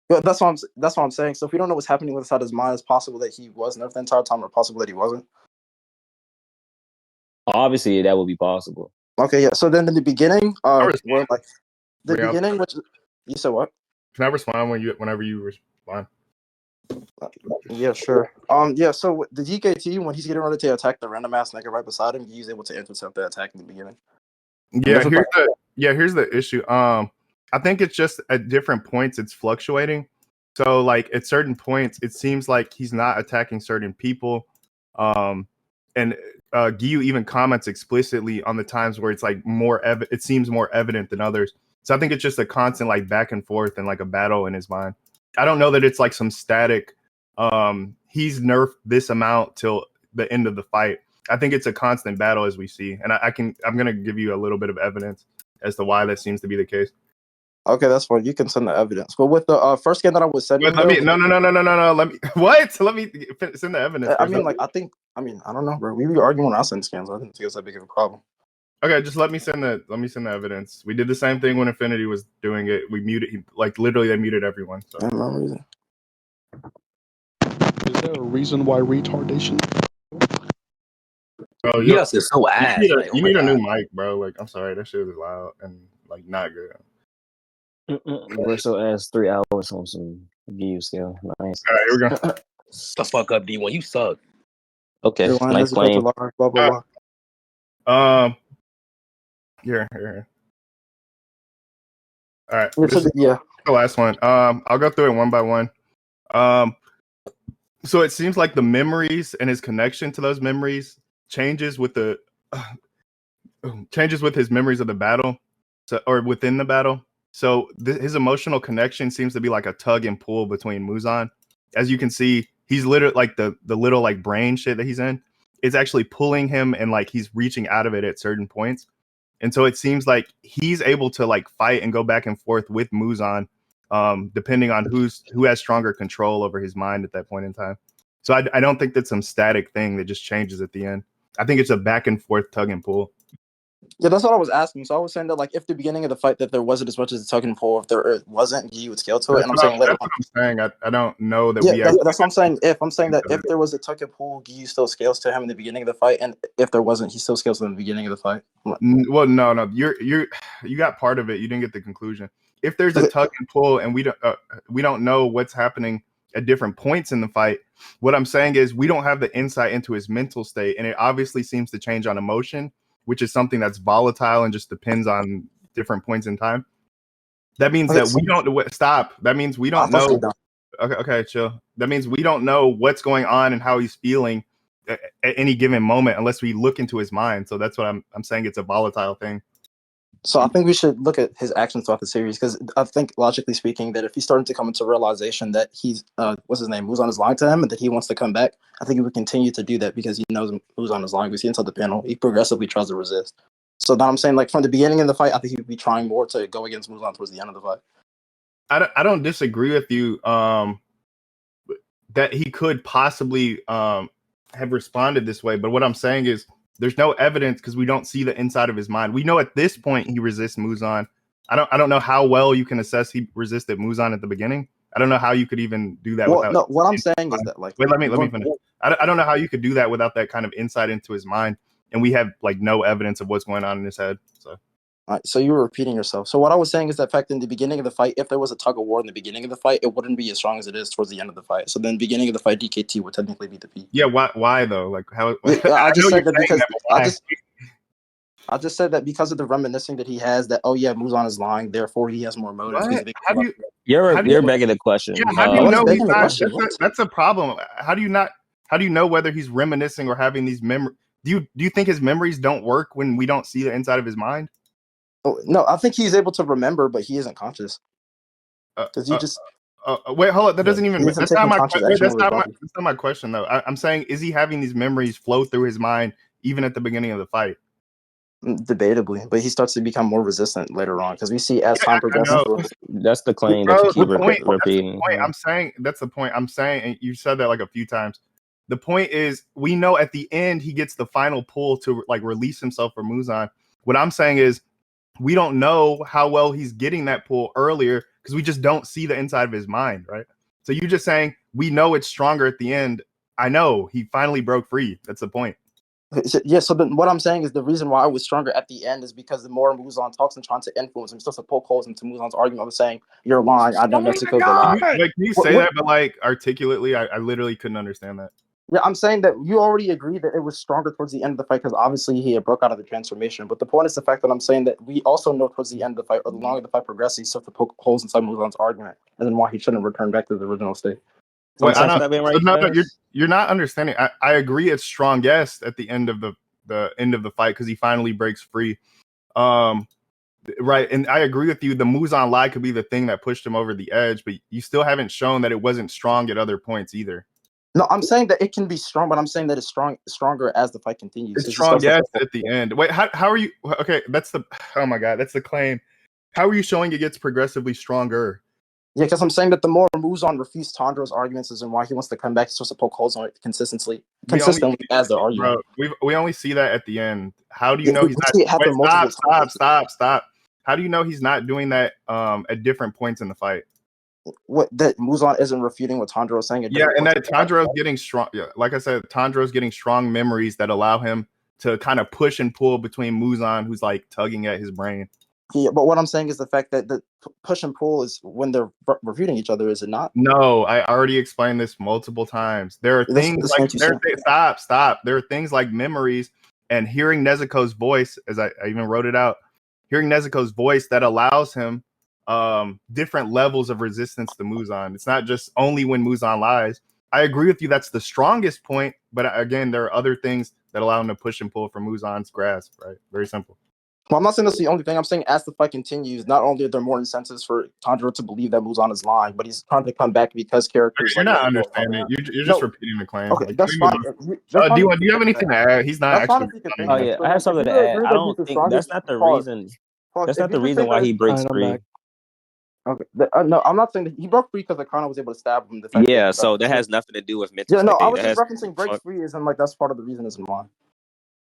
[SPEAKER 1] But that's what I'm saying. So if we don't know what's happening inside his mind, it's possible that he was nerfed the entire time, or possible that he wasn't.
[SPEAKER 2] Obviously, that would be possible.
[SPEAKER 1] Okay, yeah. So then in the beginning, we're like the
[SPEAKER 3] Real.
[SPEAKER 1] beginning, which you said what?
[SPEAKER 3] Can I respond whenever you respond?
[SPEAKER 1] Yeah, sure. Yeah. So the DKT, when he's getting ready to attack the random ass nigga right beside him, he's able to intercept the attack in the beginning.
[SPEAKER 3] Here's the issue. I think it's just at different points it's fluctuating. So like at certain points, it seems like he's not attacking certain people. And Giyu even comments explicitly on the times where it's like it seems more evident than others. So I think it's just a constant like back and forth and like a battle in his mind. I don't know that it's like some static. He's nerfed this amount till the end of the fight. I think it's a constant battle as we see, and I'm gonna give you a little bit of evidence as to why that seems to be the case.
[SPEAKER 1] Okay, that's fine. You can send the evidence. But with the first game that I was sending,
[SPEAKER 3] No. Let me what? Let me send the evidence.
[SPEAKER 1] I mean, I don't know, bro. We were arguing when I send scans. I didn't think it was that big of a problem.
[SPEAKER 3] Okay, just let me send the evidence. We did the same thing when Infinity was doing it. We muted, like literally, they muted everyone. So.
[SPEAKER 1] Yeah, no reason.
[SPEAKER 7] Is there a reason why retardation?
[SPEAKER 3] Oh,
[SPEAKER 5] Geass is so ass.
[SPEAKER 3] You need a new mic, bro. Like, I'm sorry, that shit is loud and like not good.
[SPEAKER 2] We're so ass 3 hours on some view scale. Nice.
[SPEAKER 3] All right, here we go.
[SPEAKER 6] The fuck up, D1. You suck.
[SPEAKER 2] Okay, nice playing.
[SPEAKER 1] Blah, blah, blah.
[SPEAKER 3] Here. All right.
[SPEAKER 1] Yeah.
[SPEAKER 3] The last one. I'll go through it one by one. So it seems like the memories and his connection to those memories changes with his memories of the battle, or within the battle. So his emotional connection seems to be like a tug and pull between Muzan. As you can see, he's literally like the little like brain shit that he's in. It's actually pulling him, and like he's reaching out of it at certain points. And so it seems like he's able to like fight and go back and forth with Muzan, depending on who has stronger control over his mind at that point in time. So I don't think that's some static thing that just changes at the end. I think it's a back and forth tug and pull.
[SPEAKER 1] Yeah, that's what I was asking. So I was saying that like if the beginning of the fight that there wasn't as much as a tug and pull, if there wasn't, he would scale to it. And I'm saying later.
[SPEAKER 3] That's what I'm saying. I don't know that.
[SPEAKER 1] Yeah, that's what I'm saying. I'm saying that if there was a tug and pull, Giyu still scales to him in the beginning of the fight, and if there wasn't, he still scales to him in the beginning of the fight.
[SPEAKER 3] Well, no, you got part of it. You didn't get the conclusion. If there's a tug and pull, and we don't know what's happening at different points in the fight, what I'm saying is we don't have the insight into his mental state, and it obviously seems to change on emotion, which is something that's volatile and just depends on different points in time. That means that we don't stop. That means we don't know. Okay, chill. That means we don't know what's going on and how he's feeling at any given moment unless we look into his mind. So that's what I'm saying. It's a volatile thing.
[SPEAKER 1] So I think we should look at his actions throughout the series, because I think logically speaking that if he's starting to come into realization that he's what's his name, Muzan is lying to him, and that he wants to come back, I think he would continue to do that because he knows Muzan is lying. We see inside the panel, he progressively tries to resist. So now I'm saying, like, from the beginning of the fight, I think he would be trying more to go against Muzan towards the end of the fight.
[SPEAKER 3] I don't disagree with you that he could possibly have responded this way, but what I'm saying is there's no evidence because we don't see the inside of his mind. We know at this point he resists Muzan. I don't know how well you can assess he resisted Muzan at the beginning. I don't know how you could even do that.
[SPEAKER 1] Well, no, what I'm saying is that, like,
[SPEAKER 3] wait, let me finish. I don't know how you could do that without that kind of insight into his mind, and we have like no evidence of what's going on in his head. So.
[SPEAKER 1] All right, so you were repeating yourself. So what I was saying is that, in fact, in the beginning of the fight, if there was a tug of war in the beginning of the fight, it wouldn't be as strong as it is towards the end of the fight. So then, beginning of the fight, DKT would technically be the peak.
[SPEAKER 3] Yeah, why though? Like how?
[SPEAKER 1] I just said that because I just said that because of the reminiscing that he has, that Muzan is lying, therefore he has more motives.
[SPEAKER 2] You're begging the question.
[SPEAKER 3] Yeah, how do you know he's not? That's a problem. How do you know whether he's reminiscing or having these memories? Do you think his memories don't work when we don't see the inside of his mind?
[SPEAKER 1] Oh, no, I think he's able to remember, but he isn't conscious because he just
[SPEAKER 3] wait, hold on. That doesn't even.
[SPEAKER 1] he isn't
[SPEAKER 3] That's not
[SPEAKER 1] taking
[SPEAKER 3] my.
[SPEAKER 1] conscious
[SPEAKER 3] Wait,
[SPEAKER 1] action over his body.
[SPEAKER 3] that's not my question though. I'm saying, is he having these memories flow through his mind even at the beginning of the fight?
[SPEAKER 1] Debatably, but he starts to become more resistant later on because we see as time progresses.
[SPEAKER 2] That's the claim
[SPEAKER 3] Bro,
[SPEAKER 2] that you keep
[SPEAKER 3] the point,
[SPEAKER 2] repeating.
[SPEAKER 3] I'm saying that's the point. I'm saying, and you said that like a few times. The point is, we know at the end he gets the final pull to like release himself from Muzan. What I'm saying is, we don't know how well he's getting that pull earlier because we just don't see the inside of his mind, right? So you're just saying we know it's stronger at the end. I know he finally broke free. That's the point.
[SPEAKER 1] Yeah, so then what I'm saying is the reason why I was stronger at the end is because the more Muzan talks and trying to influence him, he's supposed to poke holes into Muzan's argument of saying, you're lying, I know Mexico's a lie.
[SPEAKER 3] Like, can you say that, but like articulately? I literally couldn't understand that.
[SPEAKER 1] Yeah, I'm saying that you already agreed that it was stronger towards the end of the fight because obviously he had broke out of the transformation. But the point is the fact that I'm saying that we also know towards the end of the fight, or the longer the fight progresses, he starts to poke holes inside Muzan's argument, and then why he shouldn't return back to the original state. So
[SPEAKER 3] Wait,
[SPEAKER 1] I'm saying,
[SPEAKER 3] you're not understanding. I agree it's strong, yes, at the end of the end of the fight because he finally breaks free. Right, and I agree with you. The Muzan lie could be the thing that pushed him over the edge, but you still haven't shown that it wasn't strong at other points either.
[SPEAKER 1] no, I'm saying that it can be strong, but I'm saying that it's stronger as the fight continues.
[SPEAKER 3] It's strong, yes, at the end. Wait, how are you? Okay, that's the. Oh my god, that's the claim. How are you showing it gets progressively stronger?
[SPEAKER 1] Yeah, because I'm saying that the more Muzan refutes Tanjiro's arguments is and why he wants to come back, he's supposed to poke holes on it consistently as the argument.
[SPEAKER 3] Bro, we only see that at the end. How do you know he's not? Wait, stop. How do you know he's not doing that at different points in the fight?
[SPEAKER 1] What that Muzan isn't refuting what Tanjiro is saying.
[SPEAKER 3] Yeah, and that Tanjiro's getting strong. Yeah, like I said, Tanjiro's getting strong memories that allow him to kind of push and pull between Muzan, who's like tugging at his brain.
[SPEAKER 1] Yeah, but what I'm saying is the fact that the push and pull is when they're refuting each other, is it not?
[SPEAKER 3] No, I already explained this multiple times. There are things like stop. There are things like memories and hearing Nezuko's voice, as I even wrote it out. Hearing Nezuko's voice that allows him different levels of resistance to Muzan. It's not just only when Muzan lies. I agree with you. That's the strongest point, but again, there are other things that allow him to push and pull from Muzan's grasp. Right? Very simple.
[SPEAKER 1] Well, I'm not saying that's the only thing. I'm saying as the fight continues, not only are there more incentives for Tanjiro to believe that Muzan is lying, but he's trying to come back because characters.
[SPEAKER 3] You're not understanding. You're just repeating the claim.
[SPEAKER 1] Okay, that's fine.
[SPEAKER 3] Do you have anything to add? He's not actually.
[SPEAKER 2] Oh yeah, I have something to add. I don't think that's not the reason. That's not the reason why he breaks free.
[SPEAKER 1] Okay, no, I'm not saying that he broke free because Akana was able to stab him.
[SPEAKER 2] Yeah, so that has nothing to do with mental.
[SPEAKER 1] Yeah, no, I was just referencing break free isn't like that's part of the reason isn't why.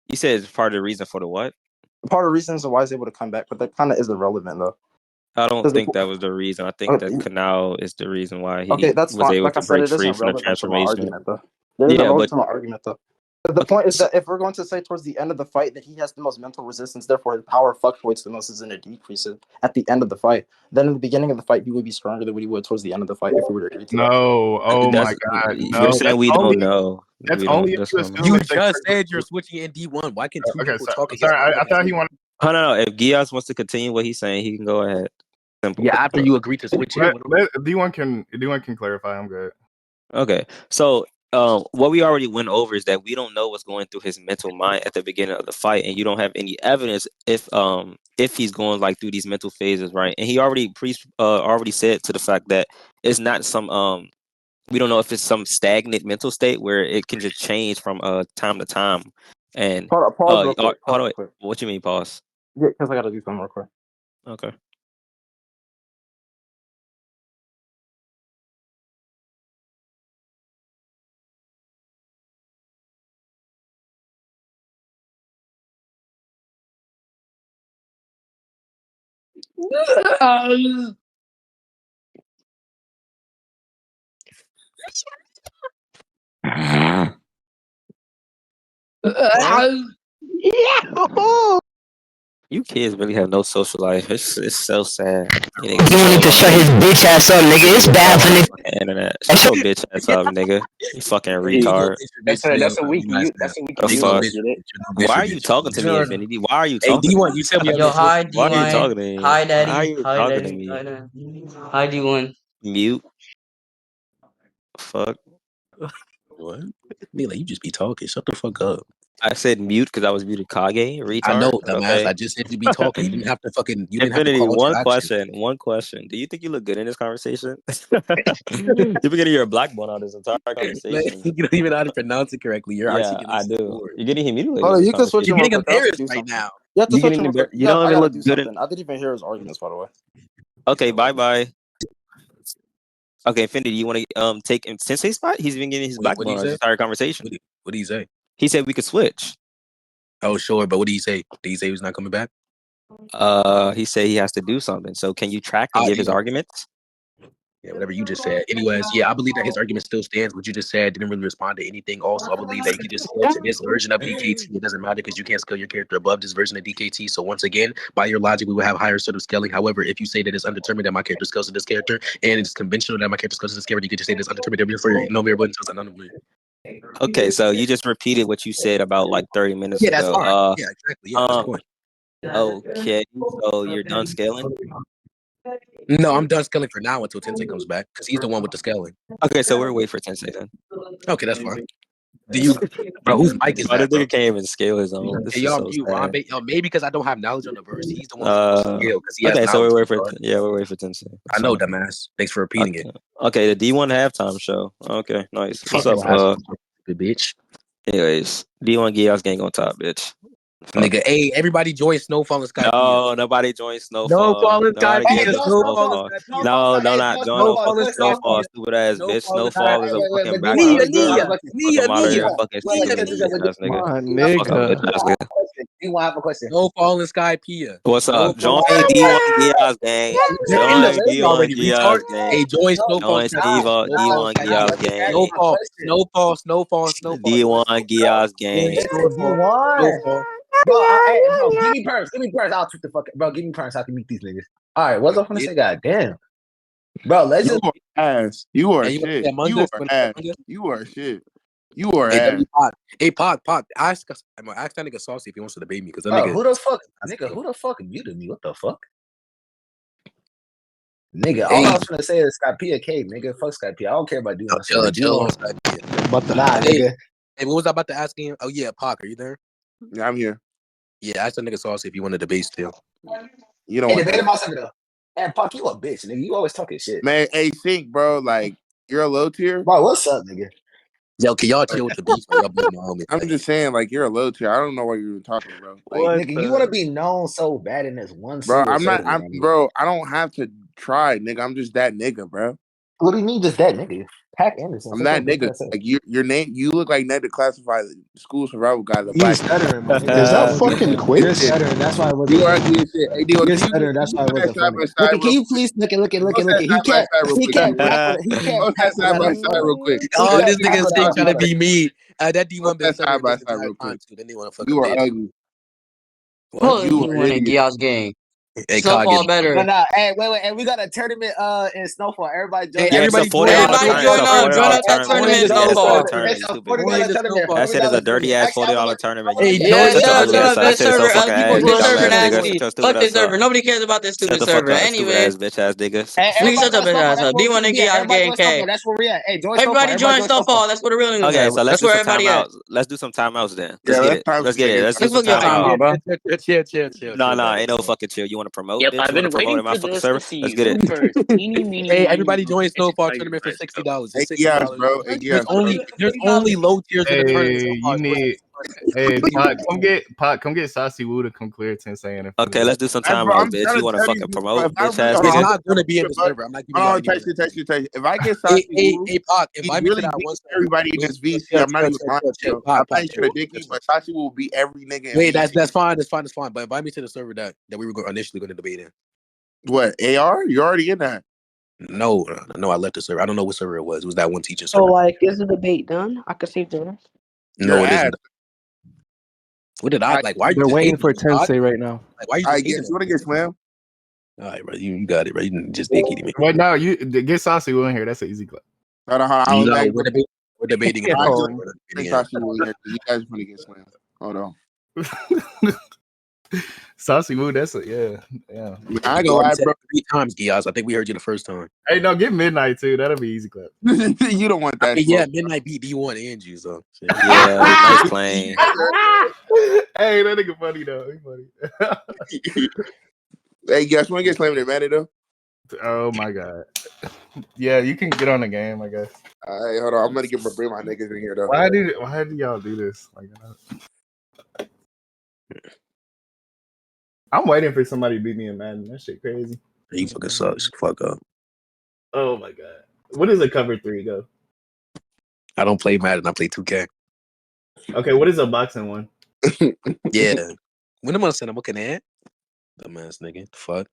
[SPEAKER 2] You said it's part of the reason for the what?
[SPEAKER 1] Part of the reason is why he's able to come back, but that kind of is irrelevant though.
[SPEAKER 2] I don't think that was the reason. I think that Canal is the reason why he was able to break free from the transformation.
[SPEAKER 1] There's no relevance to my argument though. The point is that if we're going to say towards the end of the fight that he has the most mental resistance, therefore his power fluctuates the most, and it decreases at the end of the fight, then in the beginning of the fight he would be stronger than what he would towards the end of the fight if we were to agree to that.
[SPEAKER 3] Oh my god! No,
[SPEAKER 2] you're saying we don't know.
[SPEAKER 3] That's only if you assume.
[SPEAKER 6] You just said you're switching in D1. Why can two people talk?
[SPEAKER 3] Sorry, I thought he wanted.
[SPEAKER 2] No. If Geass wants to continue what he's saying, he can go ahead.
[SPEAKER 6] Simple. Yeah, after you agree to switch in.
[SPEAKER 3] D1 can clarify. I'm good.
[SPEAKER 2] Okay, so what we already went over is that we don't know what's going through his mental mind at the beginning of the fight, and you don't have any evidence if he's going like through these mental phases, right? And he already said to the fact that it's not some we don't know if it's some stagnant mental state where it can just change from time to time. And
[SPEAKER 1] pause
[SPEAKER 2] what you mean pause?
[SPEAKER 1] Yeah, because I gotta do something real quick.
[SPEAKER 2] Okay. You kids really have no social life. It's so sad.
[SPEAKER 8] You need to shut his bitch ass up, nigga. It's bad for nigga.
[SPEAKER 2] Internet. Shut your bitch ass up, nigga. You fucking retard.
[SPEAKER 5] That's a weak. That's a weak.
[SPEAKER 2] Why are you talking to me, Infinity? Why are you talking?
[SPEAKER 6] Hey, D1, you said
[SPEAKER 9] yo, hi D1.
[SPEAKER 2] Why are you talking to me?
[SPEAKER 9] Hi Daddy.
[SPEAKER 2] Why are you talking to me?
[SPEAKER 9] Hi D1.
[SPEAKER 2] Mute. Fuck.
[SPEAKER 6] What? Be like, you just be talking. Shut the fuck up.
[SPEAKER 2] I said mute because I was muted. Kage, retard.
[SPEAKER 6] I know, dumbass.
[SPEAKER 2] Okay.
[SPEAKER 6] I just said you be talking. You didn't have to fucking. You didn't
[SPEAKER 2] Infinity,
[SPEAKER 6] have to call
[SPEAKER 2] one
[SPEAKER 6] to action.
[SPEAKER 2] question. Do you think you look good in this conversation? You've been getting your black bone out this entire conversation.
[SPEAKER 6] You don't even know how to pronounce it correctly. Your
[SPEAKER 2] Yeah, I
[SPEAKER 6] articulation is
[SPEAKER 2] do.
[SPEAKER 6] poor.
[SPEAKER 2] You're getting humiliated.
[SPEAKER 1] Hold
[SPEAKER 2] in
[SPEAKER 1] on,
[SPEAKER 2] this
[SPEAKER 1] you can switch him
[SPEAKER 6] You're
[SPEAKER 1] real
[SPEAKER 6] getting
[SPEAKER 1] quick. I have to
[SPEAKER 6] embarrassed
[SPEAKER 1] do
[SPEAKER 6] right
[SPEAKER 1] something.
[SPEAKER 6] now.
[SPEAKER 1] You have to
[SPEAKER 4] You
[SPEAKER 1] switch
[SPEAKER 4] getting
[SPEAKER 1] him real quick.
[SPEAKER 4] you don't
[SPEAKER 1] I
[SPEAKER 4] even
[SPEAKER 1] gotta
[SPEAKER 4] look
[SPEAKER 1] do
[SPEAKER 4] good.
[SPEAKER 1] something. I didn't even hear his arguments, by the way.
[SPEAKER 2] Okay, bye. Okay, Infinity, you want to take Tensei's spot? He's been getting his black
[SPEAKER 6] What
[SPEAKER 2] bone
[SPEAKER 6] did
[SPEAKER 2] out
[SPEAKER 6] he
[SPEAKER 2] this
[SPEAKER 6] say?
[SPEAKER 2] entire conversation.
[SPEAKER 6] What did he say?
[SPEAKER 2] He said we could switch.
[SPEAKER 6] Oh, sure, but what did he say? Did he say he was not coming back?
[SPEAKER 2] He said he has to do something. So can you track and give his arguments?
[SPEAKER 6] Yeah, whatever you just said. Anyways, yeah, I believe that his argument still stands. What you just said didn't really respond to anything. Also, I believe that he could just scale to this version of DKT. It doesn't matter because you can't scale your character above this version of DKT. So once again, by your logic, we will have higher sort of scaling. However, if you say that it's undetermined that my character scales to this character, and it's conventional that my character scales to this character, you could just say that it's undetermined. Therefore, no variable until it's undetermined.
[SPEAKER 2] Okay, so you just repeated what you said about like 30 minutes
[SPEAKER 6] Yeah, that's
[SPEAKER 2] ago.
[SPEAKER 6] fine. Yeah, exactly. Yeah, that's the point.
[SPEAKER 2] Okay, so you're done scaling?
[SPEAKER 6] No, I'm done scaling for now until Tensei comes back because he's the one with the scaling.
[SPEAKER 2] Okay, so we're waiting for Tensei then.
[SPEAKER 6] Okay, that's fine. Do you, bro? Whose mic is
[SPEAKER 2] Bro,
[SPEAKER 6] that,
[SPEAKER 2] this
[SPEAKER 6] bro?
[SPEAKER 2] nigga can't even scale his own. This
[SPEAKER 6] Hey,
[SPEAKER 2] is
[SPEAKER 6] y'all
[SPEAKER 2] so
[SPEAKER 6] mute
[SPEAKER 2] sad.
[SPEAKER 6] Ron. Maybe because I don't have knowledge on the verse. He's the one who's supposed to scale because he has
[SPEAKER 2] Okay, so
[SPEAKER 6] knowledge.
[SPEAKER 2] we're waiting for Tensei.
[SPEAKER 6] I know, dumbass. Thanks for repeating it.
[SPEAKER 2] Okay, the D1 halftime show. Okay, nice. What's
[SPEAKER 6] Fuck
[SPEAKER 2] up?
[SPEAKER 6] Good bitch.
[SPEAKER 2] Anyways, D1 Geass gang on top, bitch. Fuck.
[SPEAKER 6] Nigga, hey, everybody join Snowfall and Skype.
[SPEAKER 2] No, nobody joins Snowfall.
[SPEAKER 6] Snowfall and
[SPEAKER 2] Nobody
[SPEAKER 6] Skype.
[SPEAKER 2] joins Snowfall. No, not join no fucking Snowfall. Stupid ass bitch. Snowfall is a fucking background girl. Fucking out of here, fucking stupid ass nigga.
[SPEAKER 4] My nigga.
[SPEAKER 5] You want to have a question?
[SPEAKER 6] Snowfall and Skype.
[SPEAKER 2] What's up? Join D1 Geass gang. Join D1 Geass gang.
[SPEAKER 6] Hey, join Snowfall.
[SPEAKER 2] Join D1 Geass gang.
[SPEAKER 6] Snowfall.
[SPEAKER 2] D1 Geass gang.
[SPEAKER 6] Snowfall.
[SPEAKER 5] Bro, give me perms. I'll tweet the fuck. Bro, give me perms. I can meet these niggas. All right, what's up? I'm gonna say, God damn, bro. Let's just.
[SPEAKER 10] Ass. You are
[SPEAKER 6] Hey,
[SPEAKER 10] shit.
[SPEAKER 6] you
[SPEAKER 10] You are ass. You are shit. You are ass.
[SPEAKER 6] Hey, Pot. Ask that nigga Saucy if he wants to debate me because
[SPEAKER 5] Bro, who the fuck muted me? What the fuck? Nigga, all I was gonna say is Skypea K, nigga. Fuck Skypea. I don't care about doing
[SPEAKER 6] Skypea.
[SPEAKER 5] But nah, nigga.
[SPEAKER 6] Hey, what was I about to ask him? Oh yeah, Pac, are you there?
[SPEAKER 10] Yeah, I'm here.
[SPEAKER 6] Yeah, ask that nigga Saucy if you want to debate still.
[SPEAKER 10] You don't want
[SPEAKER 5] debate about something though. Hey, Pac, you a bitch, nigga. You always talking shit.
[SPEAKER 10] Man, hey, think, bro. Like, you're a low tier.
[SPEAKER 5] Bro, what's up, nigga?
[SPEAKER 6] Yo, can y'all chill with the beef? Y'all beat my homie.
[SPEAKER 10] I'm just saying, like, you're a low tier. I don't know what you're talking, bro.
[SPEAKER 5] Like, nigga, you want to be known so bad in this one.
[SPEAKER 10] Bro, I'm not. Bro, I don't have to try, nigga. I'm just that nigga, bro.
[SPEAKER 5] What do you mean, just that nigga? Pac Anderson.
[SPEAKER 10] I'm that nigga. Like your name, you look like Ned the Classified School Survival Guy. The black.
[SPEAKER 7] Stuttering, man. Is that fucking quick?
[SPEAKER 5] You're stuttering. That's why I wasn't.
[SPEAKER 10] You are ugly as shit. Hey,
[SPEAKER 5] You're stuttering. That's why I wasn't funny. Look, can you please look at? He can't rap
[SPEAKER 10] side by side real quick.
[SPEAKER 6] Oh, this nigga is trying to be me. That D1 been
[SPEAKER 10] side by side real quick.
[SPEAKER 6] Then they want to fuck.
[SPEAKER 10] You are ugly.
[SPEAKER 9] Pull you want a Geass gang.
[SPEAKER 6] Hey,
[SPEAKER 9] Snowfall better.
[SPEAKER 5] No. Hey, wait. And we got a tournament in Snowfall. Everybody join.
[SPEAKER 6] Hey, everybody join up that tournament in Snowfall.
[SPEAKER 2] That shit is a dirty ass $40 tournament.
[SPEAKER 9] Hey, shut up, this server. Other people do a server nasty. Fuck this server. Nobody cares about this stupid server. Anyway,
[SPEAKER 2] bitch ass niggas.
[SPEAKER 9] nigga, shut up, bitch ass up. D1 and Geass gang K.
[SPEAKER 5] That's where we at. Hey,
[SPEAKER 9] everybody join Snowfall. That's where the real niggas
[SPEAKER 2] Okay,
[SPEAKER 9] at.
[SPEAKER 2] so let's
[SPEAKER 9] That's
[SPEAKER 2] do
[SPEAKER 9] where
[SPEAKER 2] some
[SPEAKER 9] everybody at.
[SPEAKER 2] timeouts. Let's do some timeouts then.
[SPEAKER 10] Let's
[SPEAKER 2] get it. Let's do some
[SPEAKER 9] timeout, bro.
[SPEAKER 6] Chill.
[SPEAKER 2] No, ain't no fucking chill. You want to promote?
[SPEAKER 11] Yep,
[SPEAKER 2] bitch?
[SPEAKER 11] I've been waiting
[SPEAKER 2] my
[SPEAKER 11] for
[SPEAKER 2] fucking
[SPEAKER 11] this
[SPEAKER 2] server?
[SPEAKER 11] to see
[SPEAKER 2] Let's get it.
[SPEAKER 6] Hey, everybody join Snowfall tournament for $60.
[SPEAKER 10] Hey, yes, bro. Hey, yes.
[SPEAKER 6] There's only low tiers in the tournament.
[SPEAKER 3] You need. Hey, Pot, come get Saucy Wu to come clear Tensei.
[SPEAKER 2] Okay, let's do some timeouts, bitch. You want to fucking promote, bitch ass
[SPEAKER 6] I'm
[SPEAKER 2] nigga?
[SPEAKER 6] not gonna be in the server. I'm not giving you
[SPEAKER 10] text you. If I get Saucy Wu,
[SPEAKER 6] hey, Pac, invite me to that one.
[SPEAKER 10] Everybody in this VC. I'm not even lying. I'm not even a dicky, but Saucy Wu will be every nigga.
[SPEAKER 6] Wait, that's fine. But invite me to the server that we were initially going to debate in.
[SPEAKER 10] What, AR? You're already in that.
[SPEAKER 6] No, I left the server. I don't know what server it was. It was that one teacher server.
[SPEAKER 12] So, like, is the debate done? I could save the rest.
[SPEAKER 6] No, it isn't. What did I like? Why are you
[SPEAKER 4] They're waiting for Tensei right now.
[SPEAKER 6] Like, why are you
[SPEAKER 10] I guess you want to get slammed?
[SPEAKER 6] All right, bro. You got it, bro. You didn't just dick eating me.
[SPEAKER 3] Wait, no, you get Saucy Wu in here. That's an easy clip.
[SPEAKER 10] Hold on.
[SPEAKER 6] We're debating.
[SPEAKER 10] You guys want to get slammed. Hold on.
[SPEAKER 3] Saucy Wu, that's a yeah.
[SPEAKER 10] I ain't gonna lie, bro.
[SPEAKER 6] 3 times, Geass. I think we heard you the first time.
[SPEAKER 3] Hey, no, get Midnight too. That'll be easy clip.
[SPEAKER 10] You don't want that.
[SPEAKER 6] Yeah, Midnight beat D1 and you, so shit.
[SPEAKER 2] Yeah, nice playing.
[SPEAKER 3] Hey, that nigga funny though. He funny.
[SPEAKER 10] Hey, guys, want to get slammed in Manny though?
[SPEAKER 3] Oh my god. Yeah, you can get on the game, I guess.
[SPEAKER 10] All right, hold on. I'm gonna bring my niggas in here though.
[SPEAKER 3] Why do y'all do this? Like, I'm waiting for somebody to beat me in Madden. That shit crazy.
[SPEAKER 6] You fucking sucks. Fuck up.
[SPEAKER 3] Oh my god. What does a cover 3 go?
[SPEAKER 6] I don't play Madden. I play 2K.
[SPEAKER 3] Okay, what is a boxing one?
[SPEAKER 6] Yeah. When am I saying I'm looking at? Dumbass nigga. Fuck.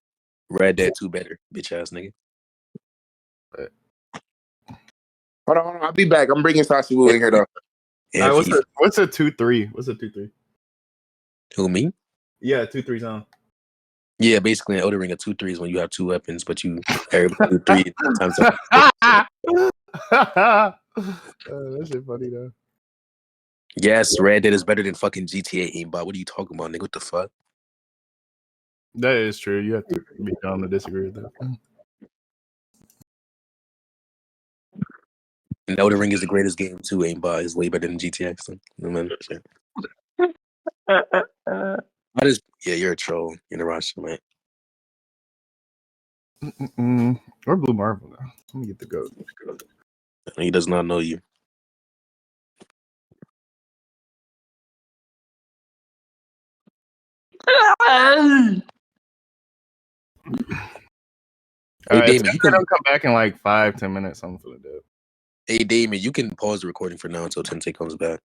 [SPEAKER 6] Red Dead 2 better. Bitch ass nigga.
[SPEAKER 10] Hold on. I'll be back. I'm bringing Saucy Wu in here though.
[SPEAKER 6] Yeah,
[SPEAKER 3] what's a 2-3? What's a 2-3?
[SPEAKER 6] Who, me?
[SPEAKER 3] Yeah, 2-3 zone.
[SPEAKER 6] Yeah, basically, in Elden Ring, a 2-3 is when you have 2 weapons, but you carry 3 times.
[SPEAKER 3] That shit funny though.
[SPEAKER 6] Yes, Red Dead is better than fucking GTA aimbot. What are you talking about, nigga? What the fuck?
[SPEAKER 3] That is true. You have to be dumb to disagree with that.
[SPEAKER 6] And Elden Ring is the greatest game too. Aimbot is way better than GTA. So, yeah, you're a troll. You're in the roster, man.
[SPEAKER 3] Or Blue Marvel now. Let me get the goat.
[SPEAKER 6] He does not know you.
[SPEAKER 3] Hey,
[SPEAKER 6] Damon, you can
[SPEAKER 3] come back in like 5-10 minutes. I'm gonna do it.
[SPEAKER 6] Hey, Damon, you can pause the recording for now until Tensei comes back.